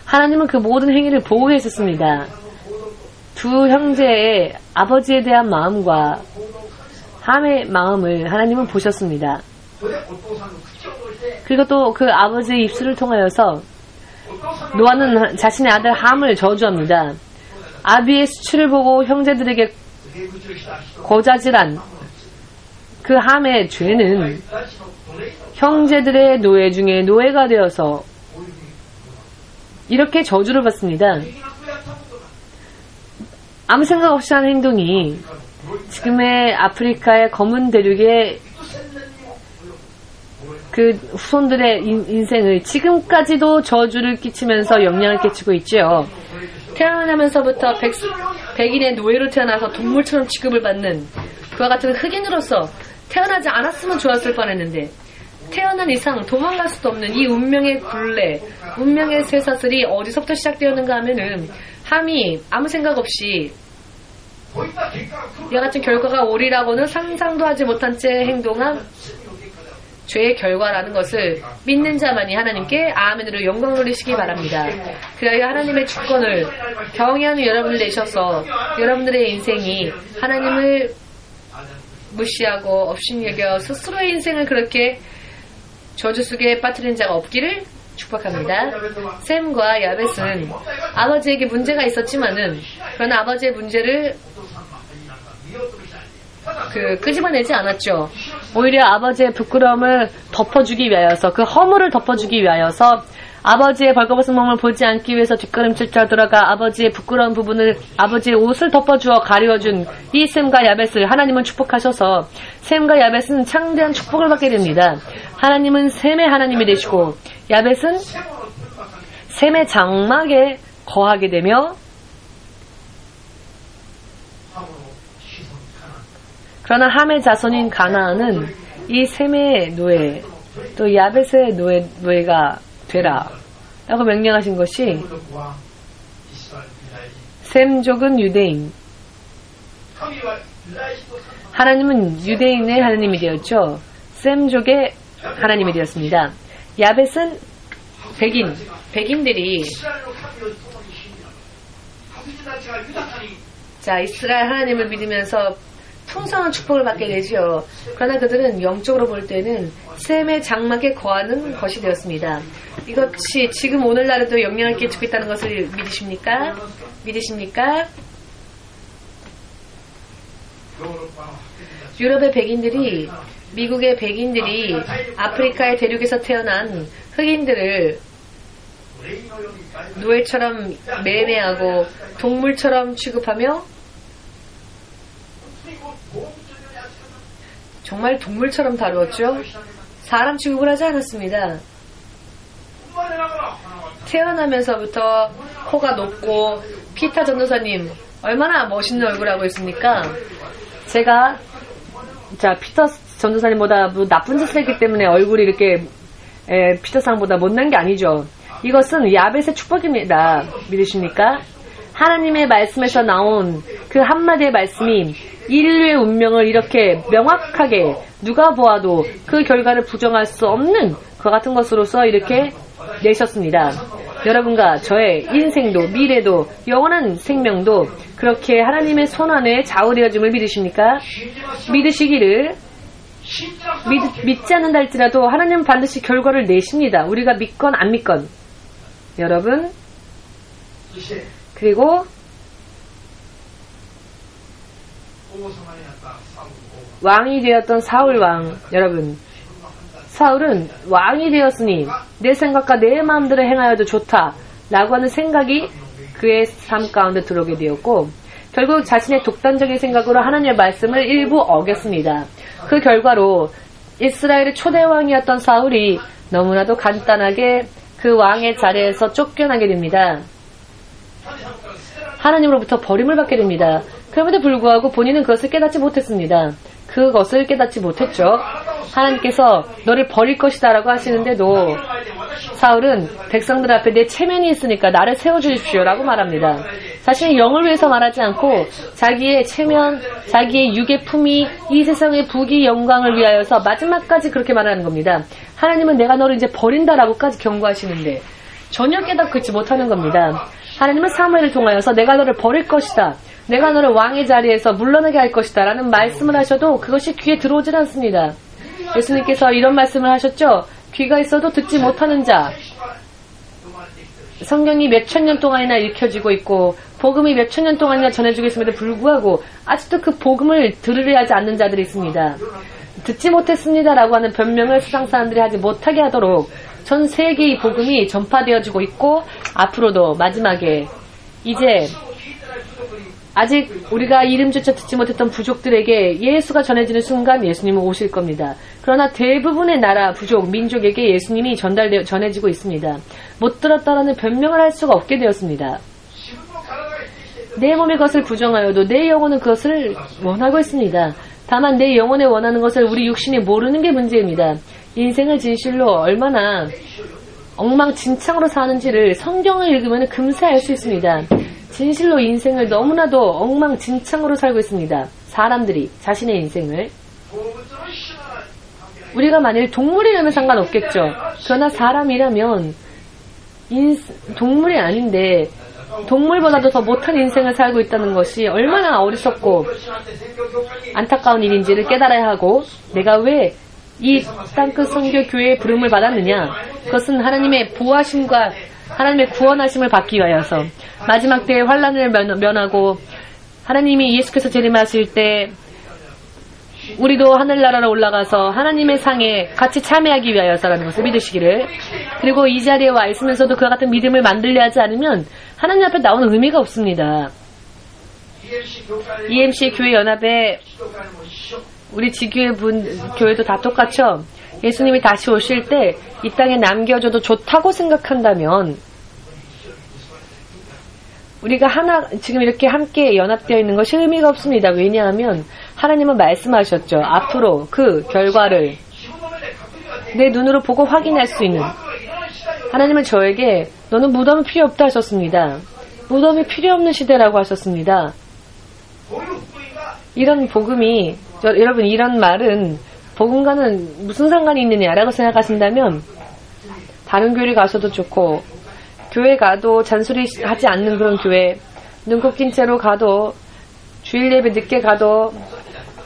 하나님은 그 모든 행위를 보고 계셨습니다. 두 형제의 아버지에 대한 마음과 함의 마음을 하나님은 보셨습니다. 그리고 또 그 아버지의 입술을 통하여서 노아는 자신의 아들 함을 저주합니다. 아비의 수치를 보고 형제들에게 고자질한 그 함의 죄는 형제들의 노예 중에 노예가 되어서 이렇게 저주를 받습니다. 아무 생각 없이 하는 행동이 지금의 아프리카의 검은 대륙의 그 후손들의 인생을 지금까지도 저주를 끼치면서 영향을 끼치고 있지요. 태어나면서부터 백인의 노예로 태어나서 동물처럼 취급을 받는 그와 같은 흑인으로서 태어나지 않았으면 좋았을 뻔했는데 태어난 이상 도망갈 수도 없는 이 운명의 굴레, 운명의 쇠사슬이 어디서부터 시작되었는가 하면은 함이 아무 생각 없이 이와 같은 결과가 오리라고는 상상도 하지 못한 채 행동한 죄의 결과라는 것을 믿는 자만이 하나님께 아멘으로 영광 돌리시기 바랍니다. 그래야 하나님의 주권을 경외하는 여러분을 내셔서 여러분들의 인생이 하나님을 무시하고 업신여겨 스스로의 인생을 그렇게 저주 속에 빠뜨린 자가 없기를 축복합니다. 셈과 야벳은 아버지에게 문제가 있었지만은 그러나 아버지의 문제를 끄집어내지 않았죠. 오히려 아버지의 부끄러움을 덮어주기 위하여서 그 허물을 덮어주기 위하여서 아버지의 벌거벗은 몸을 보지 않기 위해서 뒷걸음질쳐 들어가 아버지의 부끄러운 부분을 아버지의 옷을 덮어주어 가려준 이 셈과 야벳을 하나님은 축복하셔서 셈과 야벳은 창대한 축복을 받게 됩니다. 하나님은 셈의 하나님이 되시고 야벳은 셈의 장막에 거하게 되며 그러나 함의 자손인 가나안은 이 셈의 노예 또 야벳의 노예가 되라 라고 명령하신 것이 셈족은 유대인 하나님은 유대인의 하나님이 되었죠. 셈족의 하나님이 되었습니다. 야벳은 백인들이 이스라엘 하나님을 믿으면서 풍성한 축복을 받게 되지요. 그러나 그들은 영적으로 볼 때는 셈의 장막에 거하는 것이 되었습니다. 이것이 지금 오늘날에도 영향을 끼치고 있다는 것을 믿으십니까? 믿으십니까? 유럽의 백인들이 미국의 백인들이 아프리카의 대륙에서 태어난 흑인들을 노예처럼 매매하고 동물처럼 취급하며 정말 동물처럼 다루었죠. 사람 취급을 하지 않았습니다. 태어나면서부터 코가 높고 피터 전도사님 얼마나 멋있는 얼굴하고 있습니까? 제가 피터 전도사님보다 뭐 나쁜 짓을 했기 때문에 얼굴이 이렇게 피터상보다 못난 게 아니죠. 이것은 야벳의 축복입니다. 믿으십니까? 하나님의 말씀에서 나온 그 한마디의 말씀이 인류의 운명을 이렇게 명확하게 누가 보아도 그 결과를 부정할 수 없는 그와 같은 것으로서 이렇게 내셨습니다. 여러분과 저의 인생도 미래도 영원한 생명도 그렇게 하나님의 손 안에 좌우되어짐을 믿으십니까? 믿으시기를 믿지 않는다 할지라도 하나님은 반드시 결과를 내십니다. 우리가 믿건 안 믿건. 여러분, 그리고 왕이 되었던 사울 왕, 여러분, 사울은 왕이 되었으니 내 생각과 내 마음대로 행하여도 좋다 라고 하는 생각이 그의 삶 가운데 들어오게 되었고, 결국 자신의 독단적인 생각으로 하나님의 말씀을 일부 어겼습니다. 그 결과로 이스라엘의 초대 왕이었던 사울이 너무나도 간단하게 그 왕의 자리에서 쫓겨나게 됩니다. 하나님으로부터 버림을 받게 됩니다. 그럼에도 불구하고 본인은 그것을 깨닫지 못했습니다. 그것을 깨닫지 못했죠. 하나님께서 너를 버릴 것이다 라고 하시는데도 사울은 백성들 앞에 내 체면이 있으니까 나를 세워주십시오 라고 말합니다. 자신의 영을 위해서 말하지 않고 자기의 체면, 자기의 육의 품위, 이 세상의 부귀 영광을 위하여서 마지막까지 그렇게 말하는 겁니다. 하나님은 내가 너를 이제 버린다라고까지 경고하시는데 전혀 깨닫고 있지 못하는 겁니다. 하나님은 사무엘을 통하여서 내가 너를 버릴 것이다, 내가 너를 왕의 자리에서 물러나게 할 것이다 라는 말씀을 하셔도 그것이 귀에 들어오질 않습니다. 예수님께서 이런 말씀을 하셨죠. 귀가 있어도 듣지 못하는 자. 성경이 몇천 년 동안이나 읽혀지고 있고 복음이 몇천 년 동안이나 전해지고 있음에도 불구하고 아직도 그 복음을 들으려 하지 않는 자들이 있습니다. 듣지 못했습니다 라고 하는 변명을 세상 사람들이 하지 못하게 하도록 전 세계의 복음이 전파되어지고 있고, 앞으로도 마지막에 이제 아직 우리가 이름조차 듣지 못했던 부족들에게 예수가 전해지는 순간 예수님은 오실 겁니다. 그러나 대부분의 나라, 부족, 민족에게 예수님이 전해지고 있습니다. 못 들었다라는 변명을 할 수가 없게 되었습니다. 내 몸의 것을 부정하여도 내 영혼은 그것을 원하고 있습니다. 다만 내 영혼에 원하는 것을 우리 육신이 모르는 게 문제입니다. 인생을 진실로 얼마나 엉망진창으로 사는지를 성경을 읽으면 금세 알 수 있습니다. 진실로 인생을 너무나도 엉망진창으로 살고 있습니다. 사람들이 자신의 인생을. 우리가 만일 동물이라면 상관없겠죠. 그러나 사람이라면 동물이 아닌데 동물보다도 더 못한 인생을 살고 있다는 것이 얼마나 어리석고 안타까운 일인지를 깨달아야 하고, 내가 왜 이 땅끝 선교 교회의 부름을 받았느냐? 그것은 하나님의 보호하심과 하나님의 구원하심을 받기 위하여서 마지막 때의 환란을 면하고 하나님이 예수께서 재림하실 때 우리도 하늘나라로 올라가서 하나님의 상에 같이 참여하기 위하여서라는 것을 믿으시기를. 그리고 이 자리에 와 있으면서도 그와 같은 믿음을 만들려 하지 않으면 하나님 앞에 나오는 의미가 없습니다. EMC 교회 연합에 우리 지교회 교회도 다 똑같죠. 예수님이 다시 오실 때 이 땅에 남겨줘도 좋다고 생각한다면 우리가 지금 이렇게 함께 연합되어 있는 것이 의미가 없습니다. 왜냐하면 하나님은 말씀하셨죠. 앞으로 그 결과를 내 눈으로 보고 확인할 수 있는, 하나님은 저에게 너는 무덤이 필요 없다 하셨습니다. 무덤이 필요 없는 시대라고 하셨습니다. 이런 복음이, 여러분, 이런 말은 복음과는 무슨 상관이 있느냐라고 생각하신다면 다른 교회 가셔도 좋고, 교회 가도 잔소리 하지 않는 그런 교회, 눈곱 낀 채로 가도, 주일 예배 늦게 가도,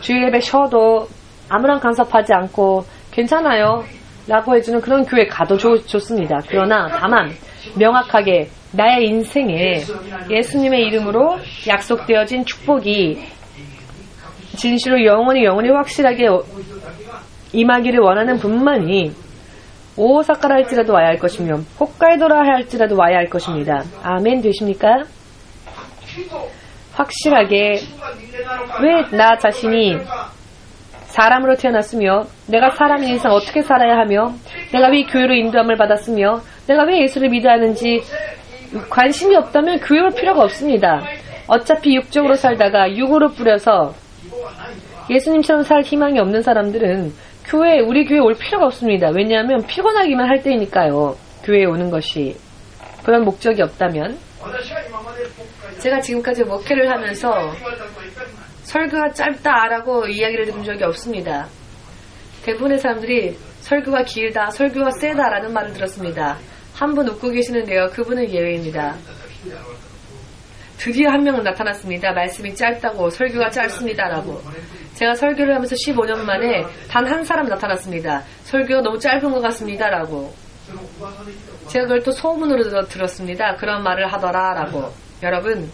주일 예배 쉬어도 아무런 간섭하지 않고 괜찮아요 라고 해주는 그런 교회 가도 좋습니다. 그러나 다만 명확하게 나의 인생에 예수님의 이름으로 약속되어진 축복이 진실로 영원히 확실하게 임하기를 원하는 분만이 오사카라 할지라도 와야 할 것이며 홋카이도라 할지라도 와야 할 것입니다. 아멘 되십니까? 확실하게 왜 나 자신이 사람으로 태어났으며 내가 사람인 이상 어떻게 살아야 하며 내가 왜 교회로 인도함을 받았으며 내가 왜 예수를 믿어야 하는지 관심이 없다면 교회 올 필요가 없습니다. 어차피 육적으로 살다가 육으로 뿌려서 예수님처럼 살 희망이 없는 사람들은 우리 교회 올 필요가 없습니다. 왜냐하면 피곤하기만 할 때이니까요. 교회에 오는 것이. 그런 목적이 없다면. 제가 지금까지 목회를 하면서 설교가 짧다라고 이야기를 들은 적이 없습니다. 대부분의 사람들이 설교가 길다, 설교가 세다라는 말을 들었습니다. 한 분 웃고 계시는데요. 그분은 예외입니다. 드디어 한 명은 나타났습니다. 말씀이 짧다고, 설교가 짧습니다라고. 제가 설교를 하면서 15년 만에 단 한 사람 나타났습니다. 설교가 너무 짧은 것 같습니다라고. 제가 그걸 또 소문으로 들었습니다. 그런 말을 하더라라고. 여러분,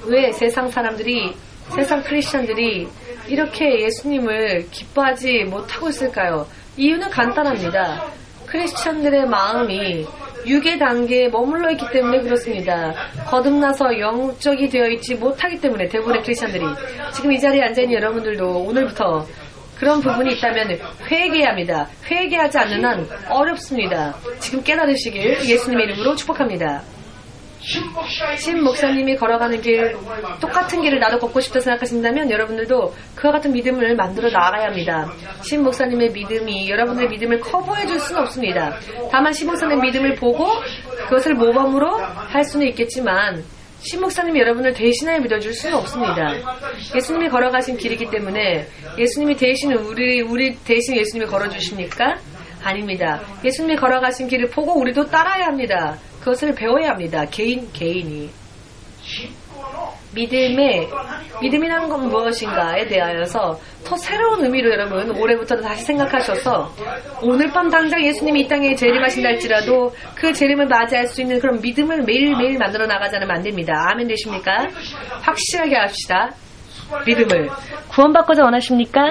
왜 세상 사람들이, 세상 크리스천들이 이렇게 예수님을 기뻐하지 못하고 있을까요? 이유는 간단합니다. 크리스천들의 마음이 육의 단계에 머물러 있기 때문에 그렇습니다. 거듭나서 영적이 되어 있지 못하기 때문에 대부분의 크리스천들이. 지금 이 자리에 앉아있는 여러분들도 오늘부터 그런 부분이 있다면 회개해야 합니다. 회개하지 않는 한 어렵습니다. 지금 깨달으시길 예수님의 이름으로 축복합니다. 신 목사님이 걸어가는 길, 똑같은 길을 나도 걷고 싶다 생각하신다면 여러분들도 그와 같은 믿음을 만들어 나가야 합니다. 신 목사님의 믿음이 여러분들의 믿음을 커버해 줄 수는 없습니다. 다만 신 목사님의 믿음을 보고 그것을 모범으로 할 수는 있겠지만 신 목사님이 여러분을 대신하여 믿어줄 수는 없습니다. 예수님이 걸어가신 길이기 때문에 예수님이 대신 우리 대신 예수님이 걸어주십니까? 아닙니다. 예수님이 걸어가신 길을 보고 우리도 따라야 합니다. 그것을 배워야 합니다. 개인이. 믿음이란 건 무엇인가에 대하여서 더 새로운 의미로 여러분 올해부터 다시 생각하셔서 오늘 밤 당장 예수님이 이 땅에 재림하신다 할지라도 그 재림을 맞이할 수 있는 그런 믿음을 매일매일 만들어 나가지 않으면 안 됩니다. 아멘 되십니까? 확실하게 합시다. 믿음을. 구원받고자 원하십니까?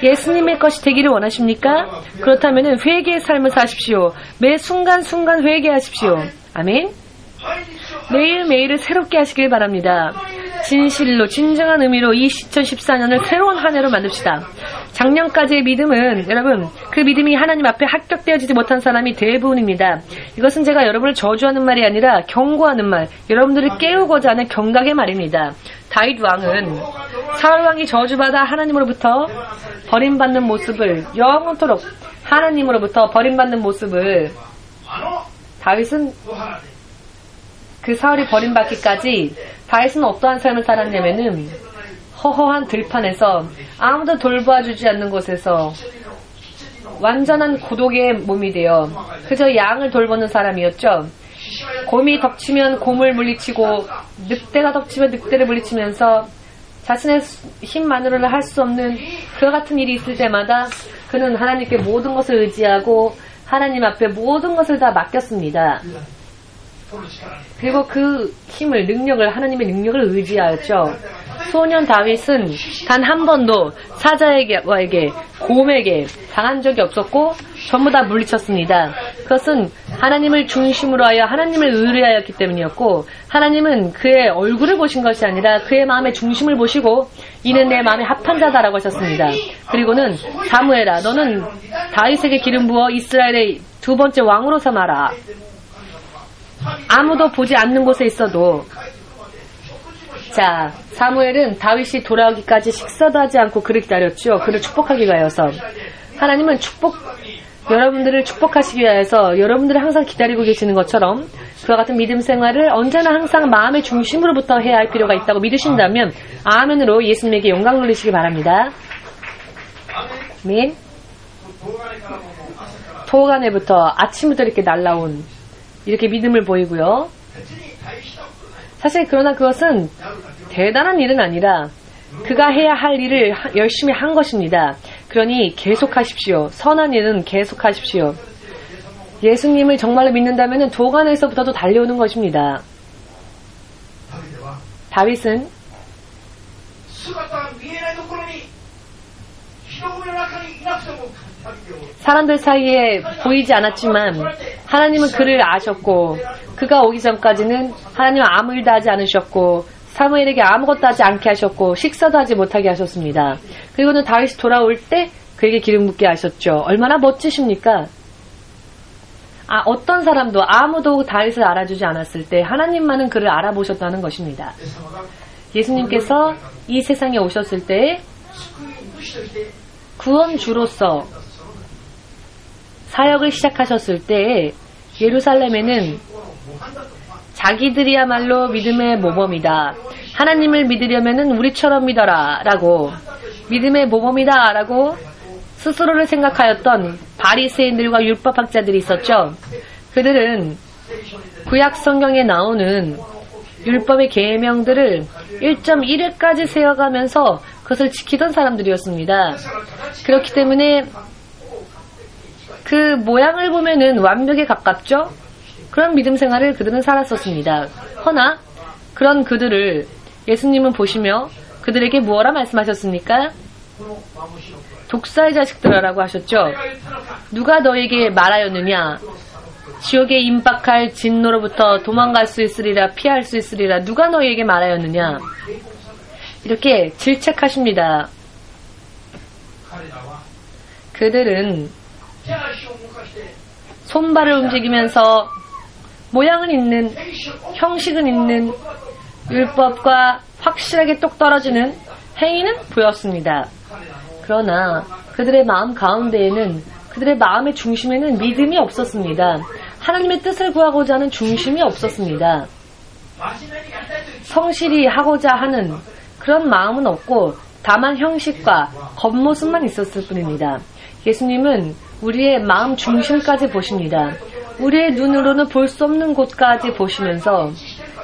예수님의 것이 되기를 원하십니까? 그렇다면 회개의 삶을 사십시오. 매 순간순간 회개하십시오. 아멘. 매일매일을 새롭게 하시길 바랍니다. 진실로 진정한 의미로 이 2014년을 새로운 한 해로 만듭시다. 작년까지의 믿음은 여러분 그 믿음이 하나님 앞에 합격되어지지 못한 사람이 대부분입니다. 이것은 제가 여러분을 저주하는 말이 아니라 경고하는 말, 여러분들을 깨우고자 하는 경각의 말입니다. 다윗 왕은 사울 왕이 저주받아 하나님으로부터 버림받는 모습을 영원토록 하나님으로부터 버림받는 모습을 다윗은 그 사울이 버림받기까지 다윗은 어떠한 삶을 살았냐면은 허허한 들판에서 아무도 돌봐주지 않는 곳에서 완전한 고독의 몸이 되어 그저 양을 돌보는 사람이었죠. 곰이 덮치면 곰을 물리치고 늑대가 덮치면 늑대를 물리치면서 자신의 힘만으로는 할 수 없는 그와 같은 일이 있을 때마다 그는 하나님께 모든 것을 의지하고 하나님 앞에 모든 것을 다 맡겼습니다. 그리고 그 힘을, 하나님의 능력을 의지하였죠. 소년 다윗은 단 한 번도 사자에게, 곰에게 당한 적이 없었고 전부 다 물리쳤습니다. 그것은 하나님을 중심으로 하여 하나님을 의뢰하였기 때문이었고 하나님은 그의 얼굴을 보신 것이 아니라 그의 마음의 중심을 보시고 이는 내 마음에 합한 자다라고 하셨습니다. 그리고는 사무엘아 너는 다윗에게 기름 부어 이스라엘의 두 번째 왕으로 삼아라. 아무도 보지 않는 곳에 있어도 자 사무엘은 다윗이 돌아오기까지 식사도 하지 않고 그를 기다렸죠. 그를 축복하기 위하여서 하나님은 여러분들을 축복하시기 위해서 여러분들을 항상 기다리고 계시는 것처럼 그와 같은 믿음 생활을 언제나 항상 마음의 중심으로부터 해야 할 필요가 있다고 믿으신다면 아멘으로 예수님에게 영광 돌리시기 바랍니다. 아멘. 토간에부터 아침부터 이렇게 날라온 이렇게 믿음을 보이고요. 사실 그러나 그것은 대단한 일은 아니라 그가 해야 할 일을 열심히 한 것입니다. 그러니 계속하십시오. 선한 일은 계속하십시오. 예수님을 정말로 믿는다면 도간에서부터도 달려오는 것입니다. 다윗은 사람들 사이에 보이지 않았지만 하나님은 그를 아셨고 그가 오기 전까지는 하나님은 아무 일도 하지 않으셨고 사무엘에게 아무것도 하지 않게 하셨고 식사도 하지 못하게 하셨습니다. 그리고는 다윗이 돌아올 때 그에게 기름 붓게 하셨죠. 얼마나 멋지십니까? 어떤 사람도 아무도 다윗을 알아주지 않았을 때 하나님만은 그를 알아보셨다는 것입니다. 예수님께서 이 세상에 오셨을 때 구원주로서 사역을 시작하셨을 때 예루살렘에는 자기들이야말로 믿음의 모범이다. 하나님을 믿으려면 우리처럼 믿어라 라고, 믿음의 모범이다 라고 스스로를 생각하였던 바리새인들과 율법학자들이 있었죠. 그들은 구약 성경에 나오는 율법의 계명들을 1.1회까지 세어가면서 그것을 지키던 사람들이었습니다. 그렇기 때문에 그 모양을 보면은 완벽에 가깝죠? 그런 믿음 생활을 그들은 살았었습니다. 허나 그런 그들을 예수님은 보시며 그들에게 무엇라 말씀하셨습니까? 독사의 자식들아라고 하셨죠. 누가 너에게 말하였느냐? 지옥에 임박할 진노로부터 도망갈 수 있으리라, 피할 수 있으리라. 누가 너에게 말하였느냐? 이렇게 질책하십니다. 그들은 손발을 움직이면서 모양은 있는, 형식은 있는 율법과 확실하게 똑 떨어지는 행위는 보였습니다. 그러나 그들의 마음 가운데에는, 그들의 마음의 중심에는 믿음이 없었습니다. 하나님의 뜻을 구하고자 하는 중심이 없었습니다. 성실히 하고자 하는 그런 마음은 없고 다만 형식과 겉모습만 있었을 뿐입니다. 예수님은 우리의 마음 중심까지 보십니다. 우리의 눈으로는 볼 수 없는 곳까지 보시면서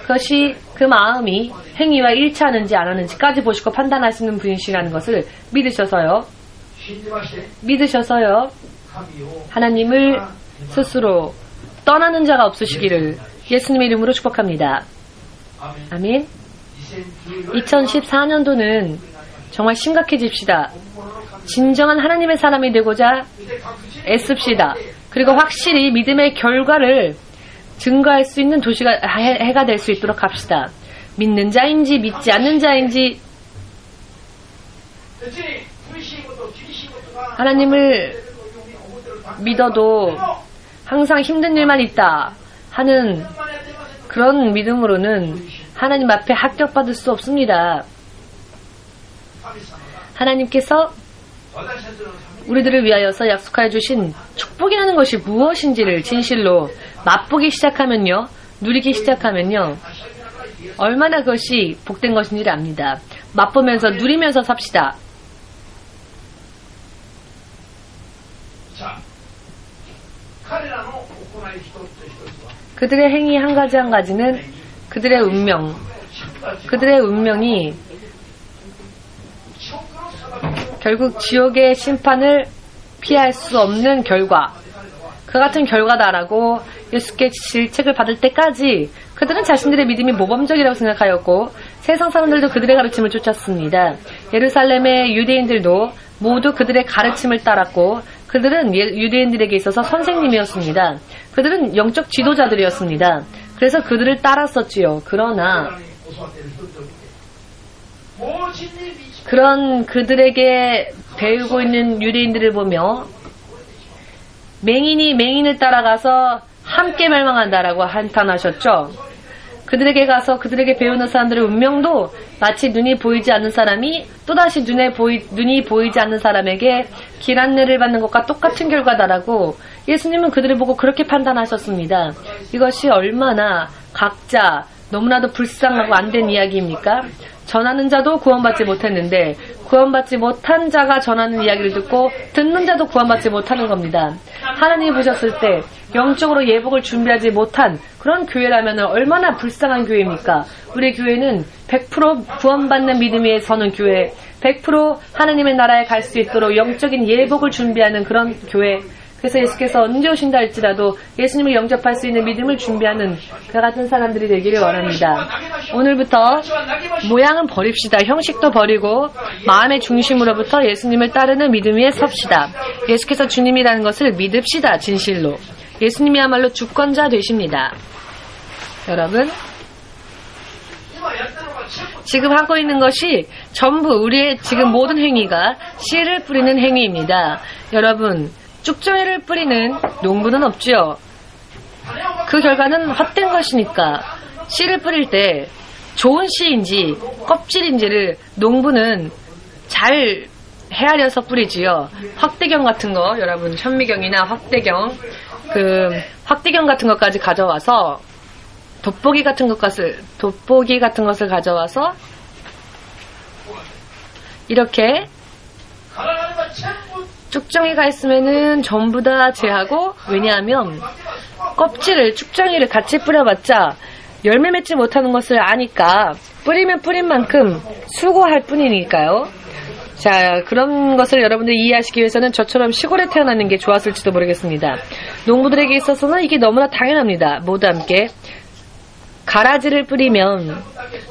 그것이 그 마음이 행위와 일치하는지 안 하는지까지 보시고 판단하시는 분이시라는 것을 믿으셔서요. 하나님을 스스로 떠나는 자가 없으시기를 예수님의 이름으로 축복합니다. 아멘. 2014년도는 정말 심각해집시다. 진정한 하나님의 사람이 되고자 애씁시다. 그리고 확실히 믿음의 결과를 증거할 수 있는 해가 될 수 있도록 합시다. 믿는 자인지 믿지 않는 자인지 하나님을 믿어도 항상 힘든 일만 있다 하는 그런 믿음으로는 하나님 앞에 합격받을 수 없습니다. 하나님께서 우리들을 위하여서 약속하여 주신 축복이라는 것이 무엇인지를 진실로 맛보기 시작하면요, 누리기 시작하면요, 얼마나 그것이 복된 것인지를 압니다. 맛보면서 누리면서 삽시다. 그들의 행위 한 가지 한 가지는 그들의 운명이 결국 지옥의 심판을 피할 수 없는 결과, 그 같은 결과다라고 예수께 질책을 받을 때까지 그들은 자신들의 믿음이 모범적이라고 생각하였고 세상 사람들도 그들의 가르침을 쫓았습니다. 예루살렘의 유대인들도 모두 그들의 가르침을 따랐고 그들은 유대인들에게 있어서 선생님이었습니다. 그들은 영적 지도자들이었습니다. 그래서 그들을 따랐었지요. 그러나 그런 그들에게 배우고 있는 유대인들을 보며 맹인이 맹인을 따라가서 함께 멸망한다라고 한탄하셨죠. 그들에게 가서 그들에게 배우는 사람들의 운명도 마치 눈이 보이지 않는 사람이 또다시 눈이 보이지 않는 사람에게 길 안내를 받는 것과 똑같은 결과다라고 예수님은 그들을 보고 그렇게 판단하셨습니다. 이것이 얼마나 각자 너무나도 불쌍하고 안 된 이야기입니까? 전하는 자도 구원받지 못했는데 구원받지 못한 자가 전하는 이야기를 듣고 듣는 자도 구원받지 못하는 겁니다. 하나님이 보셨을 때 영적으로 예복을 준비하지 못한 그런 교회라면 얼마나 불쌍한 교회입니까? 우리 교회는 100% 구원받는 믿음 위에 서는 교회, 100% 하나님의 나라에 갈 수 있도록 영적인 예복을 준비하는 그런 교회. 그래서 예수께서 언제 오신다 할지라도 예수님을 영접할 수 있는 믿음을 준비하는 그 같은 사람들이 되기를 원합니다. 오늘부터 모양은 버립시다. 형식도 버리고 마음의 중심으로부터 예수님을 따르는 믿음 위에 섭시다. 예수께서 주님이라는 것을 믿읍시다. 진실로. 예수님이야말로 주권자 되십니다. 여러분, 지금 하고 있는 것이 전부 우리의 지금 모든 행위가 씨를 뿌리는 행위입니다. 여러분, 쭉정이를 뿌리는 농부는 없죠. 그 결과는 헛된 것이니까 씨를 뿌릴 때 좋은 씨인지 껍질인지를 농부는 잘 헤아려서 뿌리지요. 확대경 같은 거, 여러분 현미경이나 확대경, 확대경 같은 것까지 가져와서 돋보기 같은 것을 가져와서 이렇게 쭉정이가 있으면은 전부 다 제하고, 왜냐하면 껍질을, 쭉정이를 같이 뿌려봤자 열매 맺지 못하는 것을 아니까 뿌리면 뿌린 만큼 수고할 뿐이니까요. 자, 그런 것을 여러분들이 이해하시기 위해서는 저처럼 시골에 태어나는 게 좋았을지도 모르겠습니다. 농부들에게 있어서는 이게 너무나 당연합니다. 모두 함께 가라지를 뿌리면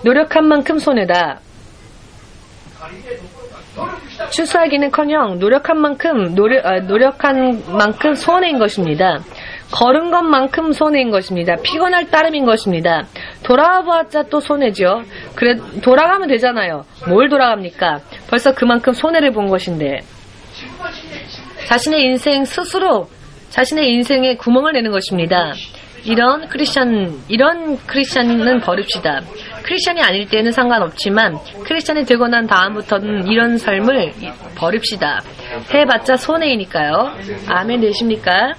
노력한 만큼 손해다. 추수하기는커녕 노력한 만큼 손해인 것입니다. 걸은 것만큼 손해인 것입니다. 피곤할 따름인 것입니다. 돌아와 보았자 또 손해죠. 그래, 돌아가면 되잖아요. 뭘 돌아갑니까? 벌써 그만큼 손해를 본 것인데. 자신의 인생 스스로 자신의 인생에 구멍을 내는 것입니다. 이런 크리스찬은 버립시다. 크리스찬이 아닐 때는 상관없지만 크리스찬이 되고 난 다음부터는 이런 삶을 버립시다. 해봤자 손해이니까요. 아멘 되십니까?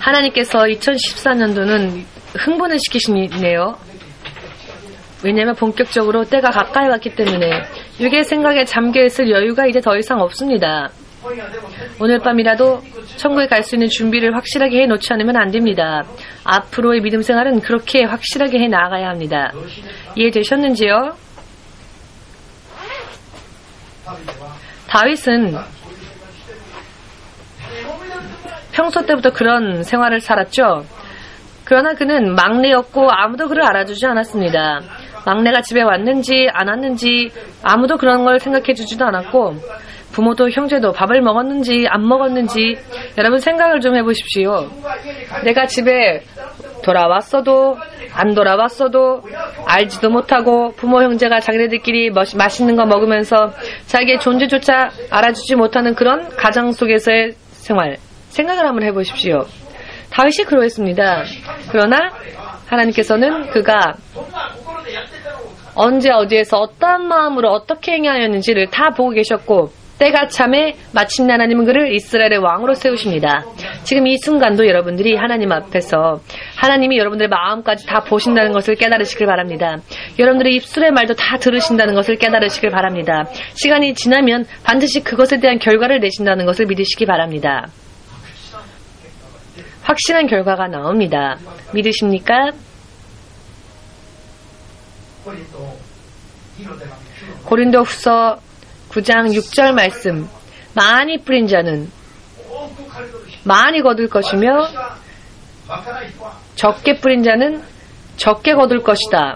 하나님께서 2014년도는 흥분을 시키시네요. 왜냐하면 본격적으로 때가 가까이 왔기 때문에 육의 생각에 잠겨있을 여유가 이제 더 이상 없습니다. 오늘 밤이라도 천국에 갈 수 있는 준비를 확실하게 해놓지 않으면 안 됩니다. 앞으로의 믿음 생활은 그렇게 확실하게 해 나가야 합니다. 이해되셨는지요? 다윗은 평소 때부터 그런 생활을 살았죠. 그러나 그는 막내였고 아무도 그를 알아주지 않았습니다. 막내가 집에 왔는지 안 왔는지 아무도 그런 걸 생각해주지도 않았고, 부모도 형제도 밥을 먹었는지 안 먹었는지 여러분 생각을 좀 해보십시오. 내가 집에 돌아왔어도 안 돌아왔어도 알지도 못하고 부모 형제가 자기네들끼리 맛있는 거 먹으면서 자기의 존재조차 알아주지 못하는 그런 가정 속에서의 생각을 한번 해보십시오. 다윗이 그러했습니다. 그러나 하나님께서는 그가 언제 어디에서 어떠한 마음으로 어떻게 행하였는지를 다 보고 계셨고, 때가 참에 마침내 하나님은 그를 이스라엘의 왕으로 세우십니다. 지금 이 순간도 여러분들이 하나님 앞에서 하나님이 여러분들의 마음까지 다 보신다는 것을 깨달으시길 바랍니다. 여러분들의 입술의 말도 다 들으신다는 것을 깨달으시길 바랍니다. 시간이 지나면 반드시 그것에 대한 결과를 내신다는 것을 믿으시기 바랍니다. 확실한 결과가 나옵니다. 믿으십니까? 고린도후서 9장 6절 말씀. 많이 뿌린 자는 많이 거둘 것이며 적게 뿌린 자는 적게 거둘 것이다.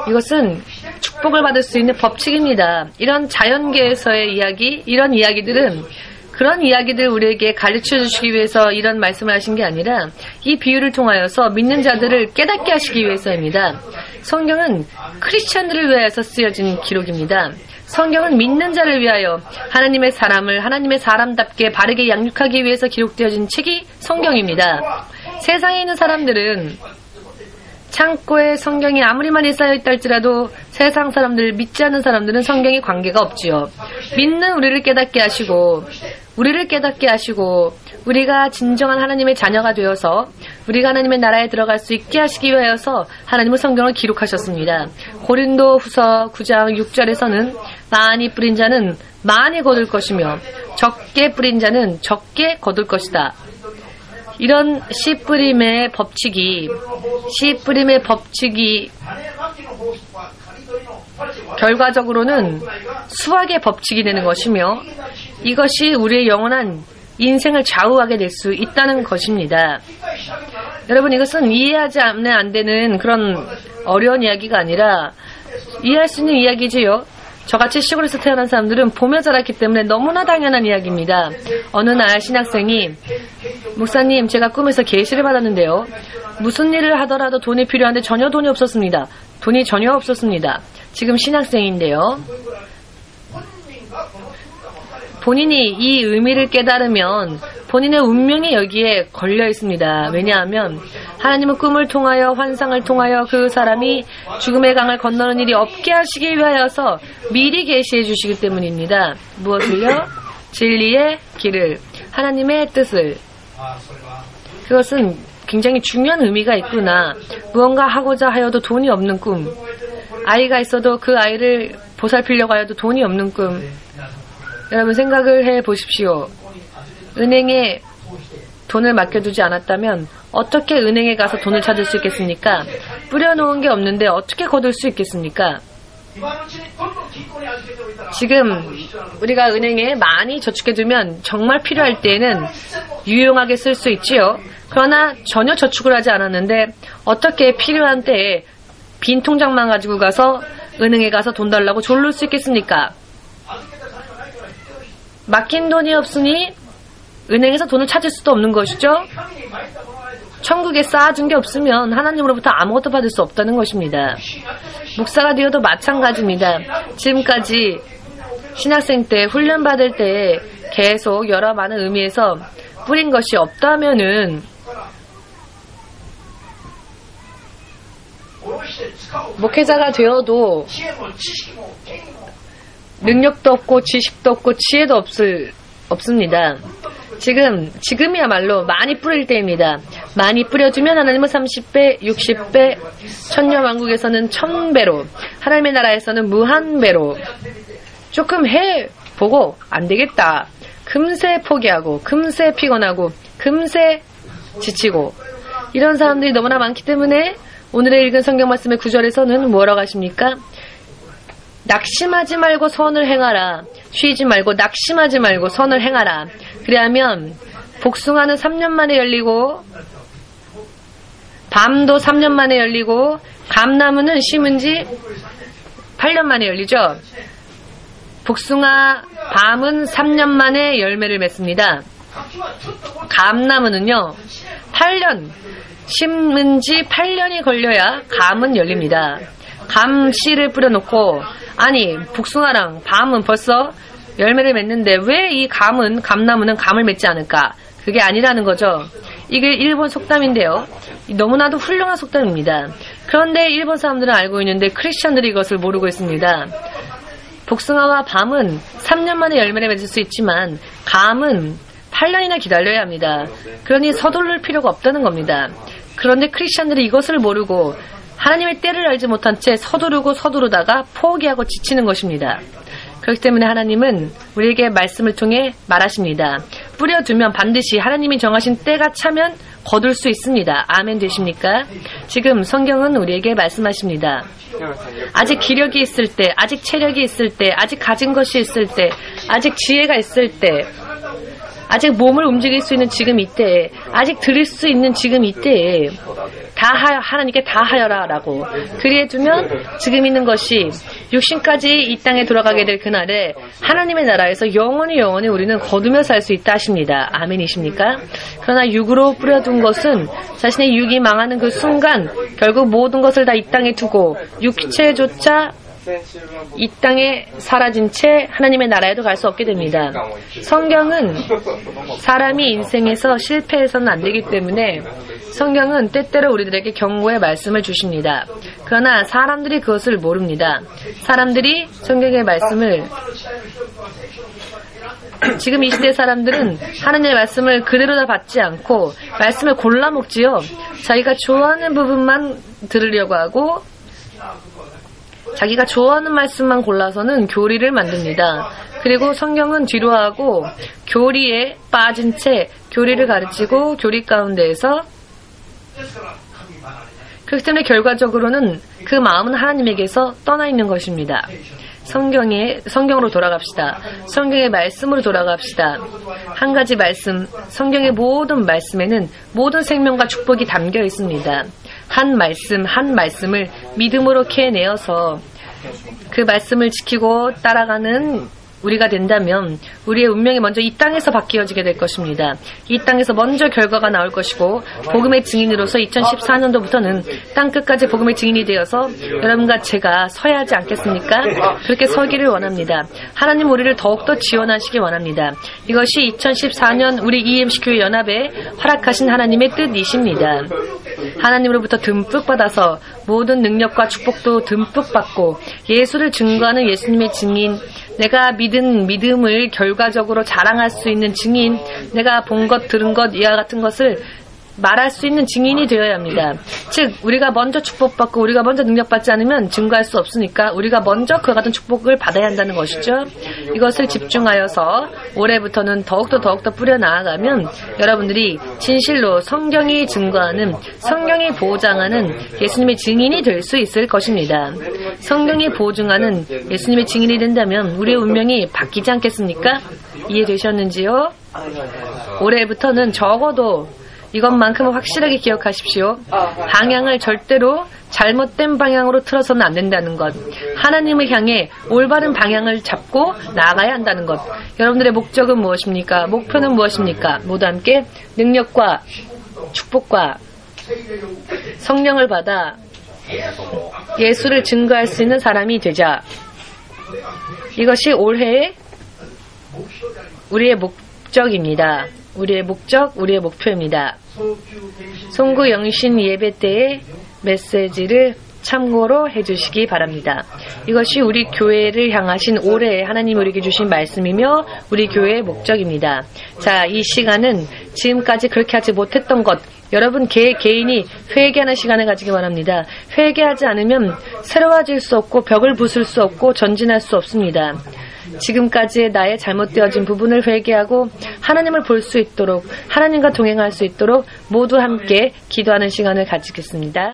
이것은 축복을 받을 수 있는 법칙입니다. 이런 자연계에서의 이야기, 이런 이야기들은 그런 이야기들 우리에게 가르쳐 주시기 위해서 이런 말씀을 하신 게 아니라 이 비유를 통하여서 믿는 자들을 깨닫게 하시기 위해서입니다. 성경은 크리스찬들을 위하여서 쓰여진 기록입니다. 성경은 믿는 자를 위하여 하나님의 사람을 하나님의 사람답게 바르게 양육하기 위해서 기록되어진 책이 성경입니다. 세상에 있는 사람들은 창고에 성경이 아무리 많이 쌓여있다 할지라도 세상 사람들, 믿지 않는 사람들은 성경에 관계가 없지요. 믿는 우리를 깨닫게 하시고 우리가 진정한 하나님의 자녀가 되어서 우리가 하나님의 나라에 들어갈 수 있게 하시기 위하여서 하나님은 성경을 기록하셨습니다. 고린도후서 9장 6절에서는 많이 뿌린 자는 많이 거둘 것이며 적게 뿌린 자는 적게 거둘 것이다. 이런 씨 뿌림의 법칙이 결과적으로는 수학의 법칙이 되는 것이며 이것이 우리의 영원한 인생을 좌우하게 될 수 있다는 것입니다. 여러분, 이것은 이해하지 않으면 안 되는 그런 어려운 이야기가 아니라 이해할 수 있는 이야기지요. 저같이 시골에서 태어난 사람들은 보며 자랐기 때문에 너무나 당연한 이야기입니다. 어느 날 신학생이 목사님, 제가 꿈에서 계시를 받았는데요. 무슨 일을 하더라도 돈이 필요한데 전혀 돈이 없었습니다. 돈이 전혀 없었습니다. 지금 신학생인데요. 본인이 이 의미를 깨달으면 본인의 운명이 여기에 걸려 있습니다. 왜냐하면 하나님은 꿈을 통하여 환상을 통하여 그 사람이 죽음의 강을 건너는 일이 없게 하시기 위하여서 미리 계시해 주시기 때문입니다. 무엇을요? 진리의 길을, 하나님의 뜻을. 그것은 굉장히 중요한 의미가 있구나. 무언가 하고자 하여도 돈이 없는 꿈. 아이가 있어도 그 아이를 보살피려고 하여도 돈이 없는 꿈. 여러분 생각을 해 보십시오. 은행에 돈을 맡겨두지 않았다면 어떻게 은행에 가서 돈을 찾을 수 있겠습니까? 뿌려놓은 게 없는데 어떻게 거둘 수 있겠습니까? 지금 우리가 은행에 많이 저축해두면 정말 필요할 때에는 유용하게 쓸 수 있지요. 그러나 전혀 저축을 하지 않았는데 어떻게 필요한 때에 빈 통장만 가지고 가서 은행에 가서 돈 달라고 졸를 수 있겠습니까? 맡긴 돈이 없으니 은행에서 돈을 찾을 수도 없는 것이죠. 천국에 쌓아준 게 없으면 하나님으로부터 아무것도 받을 수 없다는 것입니다. 목사가 되어도 마찬가지입니다. 지금까지 신학생 때 훈련받을 때 계속 여러 많은 의미에서 뿌린 것이 없다면은 목회자가 되어도 능력도 없고 지식도 없고 지혜도 없습니다. 지금이야말로 많이 뿌릴 때입니다. 많이 뿌려주면 하나님은 30배, 60배, 천녀왕국에서는 1000배로, 하나님의 나라에서는 무한배로. 조금 해보고 안 되겠다. 금세 포기하고, 금세 피곤하고, 금세 지치고, 이런 사람들이 너무나 많기 때문에 오늘의 읽은 성경 말씀의 9절에서는 뭐라고 하십니까? 낙심하지 말고 선을 행하라. 쉬지 말고 낙심하지 말고 선을 행하라. 그래야면 복숭아는 3년 만에 열리고 밤도 3년 만에 열리고 감나무는 심은 지 8년 만에 열리죠. 복숭아, 밤은 3년 만에 열매를 맺습니다. 감나무는요 8년, 심은 지 8년이 걸려야 감은 열립니다. 감씨를 뿌려놓고 아니 복숭아랑 밤은 벌써 열매를 맺는데 왜 이 감나무는 감을 맺지 않을까? 그게 아니라는 거죠. 이게 일본 속담인데요. 너무나도 훌륭한 속담입니다. 그런데 일본 사람들은 알고 있는데 크리스천들이 이것을 모르고 있습니다. 복숭아와 밤은 3년 만에 열매를 맺을 수 있지만 감은 8년이나 기다려야 합니다. 그러니 서두를 필요가 없다는 겁니다. 그런데 크리스천들이 이것을 모르고 하나님의 때를 알지 못한 채 서두르다가 포기하고 지치는 것입니다. 그렇기 때문에 하나님은 우리에게 말씀을 통해 말하십니다. 뿌려두면 반드시 하나님이 정하신 때가 차면 거둘 수 있습니다. 아멘 되십니까? 지금 성경은 우리에게 말씀하십니다. 아직 기력이 있을 때, 아직 체력이 있을 때, 아직 가진 것이 있을 때, 아직 지혜가 있을 때, 아직 몸을 움직일 수 있는 지금 이때에, 아직 드릴 수 있는 지금 이때에 하나님께 다 하여라 라고 그리해두면 지금 있는 것이 육신까지 이 땅에 돌아가게 될 그날에 하나님의 나라에서 영원히 우리는 거두며 살 수 있다 하십니다. 아멘이십니까? 그러나 육으로 뿌려둔 것은 자신의 육이 망하는 그 순간 결국 모든 것을 다 이 땅에 두고 육체조차 이 땅에 사라진 채 하나님의 나라에도 갈 수 없게 됩니다. 성경은 사람이 인생에서 실패해서는 안 되기 때문에 성경은 때때로 우리들에게 경고의 말씀을 주십니다. 그러나 사람들이 그것을 모릅니다. 사람들이 성경의 말씀을 지금 이 시대 사람들은 하나님의 말씀을 그대로 다 받지 않고 말씀을 골라 먹지요. 자기가 좋아하는 부분만 들으려고 하고 자기가 좋아하는 말씀만 골라서는 교리를 만듭니다. 그리고 성경은 뒤로 하고 교리에 빠진 채 교리를 가르치고 교리 가운데에서 그렇기 때문에 결과적으로는 그 마음은 하나님에게서 떠나 있는 것입니다. 성경으로 돌아갑시다. 성경의 말씀으로 돌아갑시다. 한 가지 말씀, 성경의 모든 말씀에는 모든 생명과 축복이 담겨 있습니다. 한 말씀을 믿음으로 캐내어서 그 말씀을 지키고 따라가는 우리가 된다면 우리의 운명이 먼저 이 땅에서 바뀌어지게 될 것입니다. 이 땅에서 먼저 결과가 나올 것이고 복음의 증인으로서 2014년도부터는 땅끝까지 복음의 증인이 되어서 여러분과 제가 서야 하지 않겠습니까? 그렇게 서기를 원합니다. 하나님 우리를 더욱더 지원하시기 원합니다. 이것이 2014년 우리 EMC교회 연합에 허락하신 하나님의 뜻이십니다. 하나님으로부터 듬뿍 받아서 모든 능력과 축복도 듬뿍 받고 예수를 증거하는 예수님의 증인, 내가 믿은 믿음을 결과적으로 자랑할 수 있는 증인, 내가 본 것, 들은 것, 이와 같은 것을 말할 수 있는 증인이 되어야 합니다. 즉 우리가 먼저 축복받고 우리가 먼저 능력받지 않으면 증거할 수 없으니까 우리가 먼저 그와 같은 축복을 받아야 한다는 것이죠. 이것을 집중하여서 올해부터는 더욱더 뿌려나가면 여러분들이 진실로 성경이 증거하는, 성경이 보장하는 예수님의 증인이 될 수 있을 것입니다. 성경이 보증하는 예수님의 증인이 된다면 우리의 운명이 바뀌지 않겠습니까? 이해되셨는지요? 올해부터는 적어도 이것만큼은 확실하게 기억하십시오. 방향을 절대로 잘못된 방향으로 틀어서는 안 된다는 것. 하나님을 향해 올바른 방향을 잡고 나아가야 한다는 것. 여러분들의 목적은 무엇입니까? 목표는 무엇입니까? 모두 함께 능력과 축복과 성령을 받아 예수를 증거할 수 있는 사람이 되자. 이것이 올해의 우리의 목적입니다. 우리의 목적, 우리의 목표입니다. 송구 영신 예배 때의 메시지를 참고로 해주시기 바랍니다. 이것이 우리 교회를 향하신 올해 하나님 우리에게 주신 말씀이며 우리 교회의 목적입니다. 자, 이 시간은 지금까지 그렇게 하지 못했던 것, 여러분 개인이 회개하는 시간을 가지기 바랍니다. 회개하지 않으면 새로워질 수 없고 벽을 부술 수 없고 전진할 수 없습니다. 지금까지의 나의 잘못되어진 부분을 회개하고 하나님을 볼 수 있도록, 하나님과 동행할 수 있도록 모두 함께 기도하는 시간을 가지겠습니다.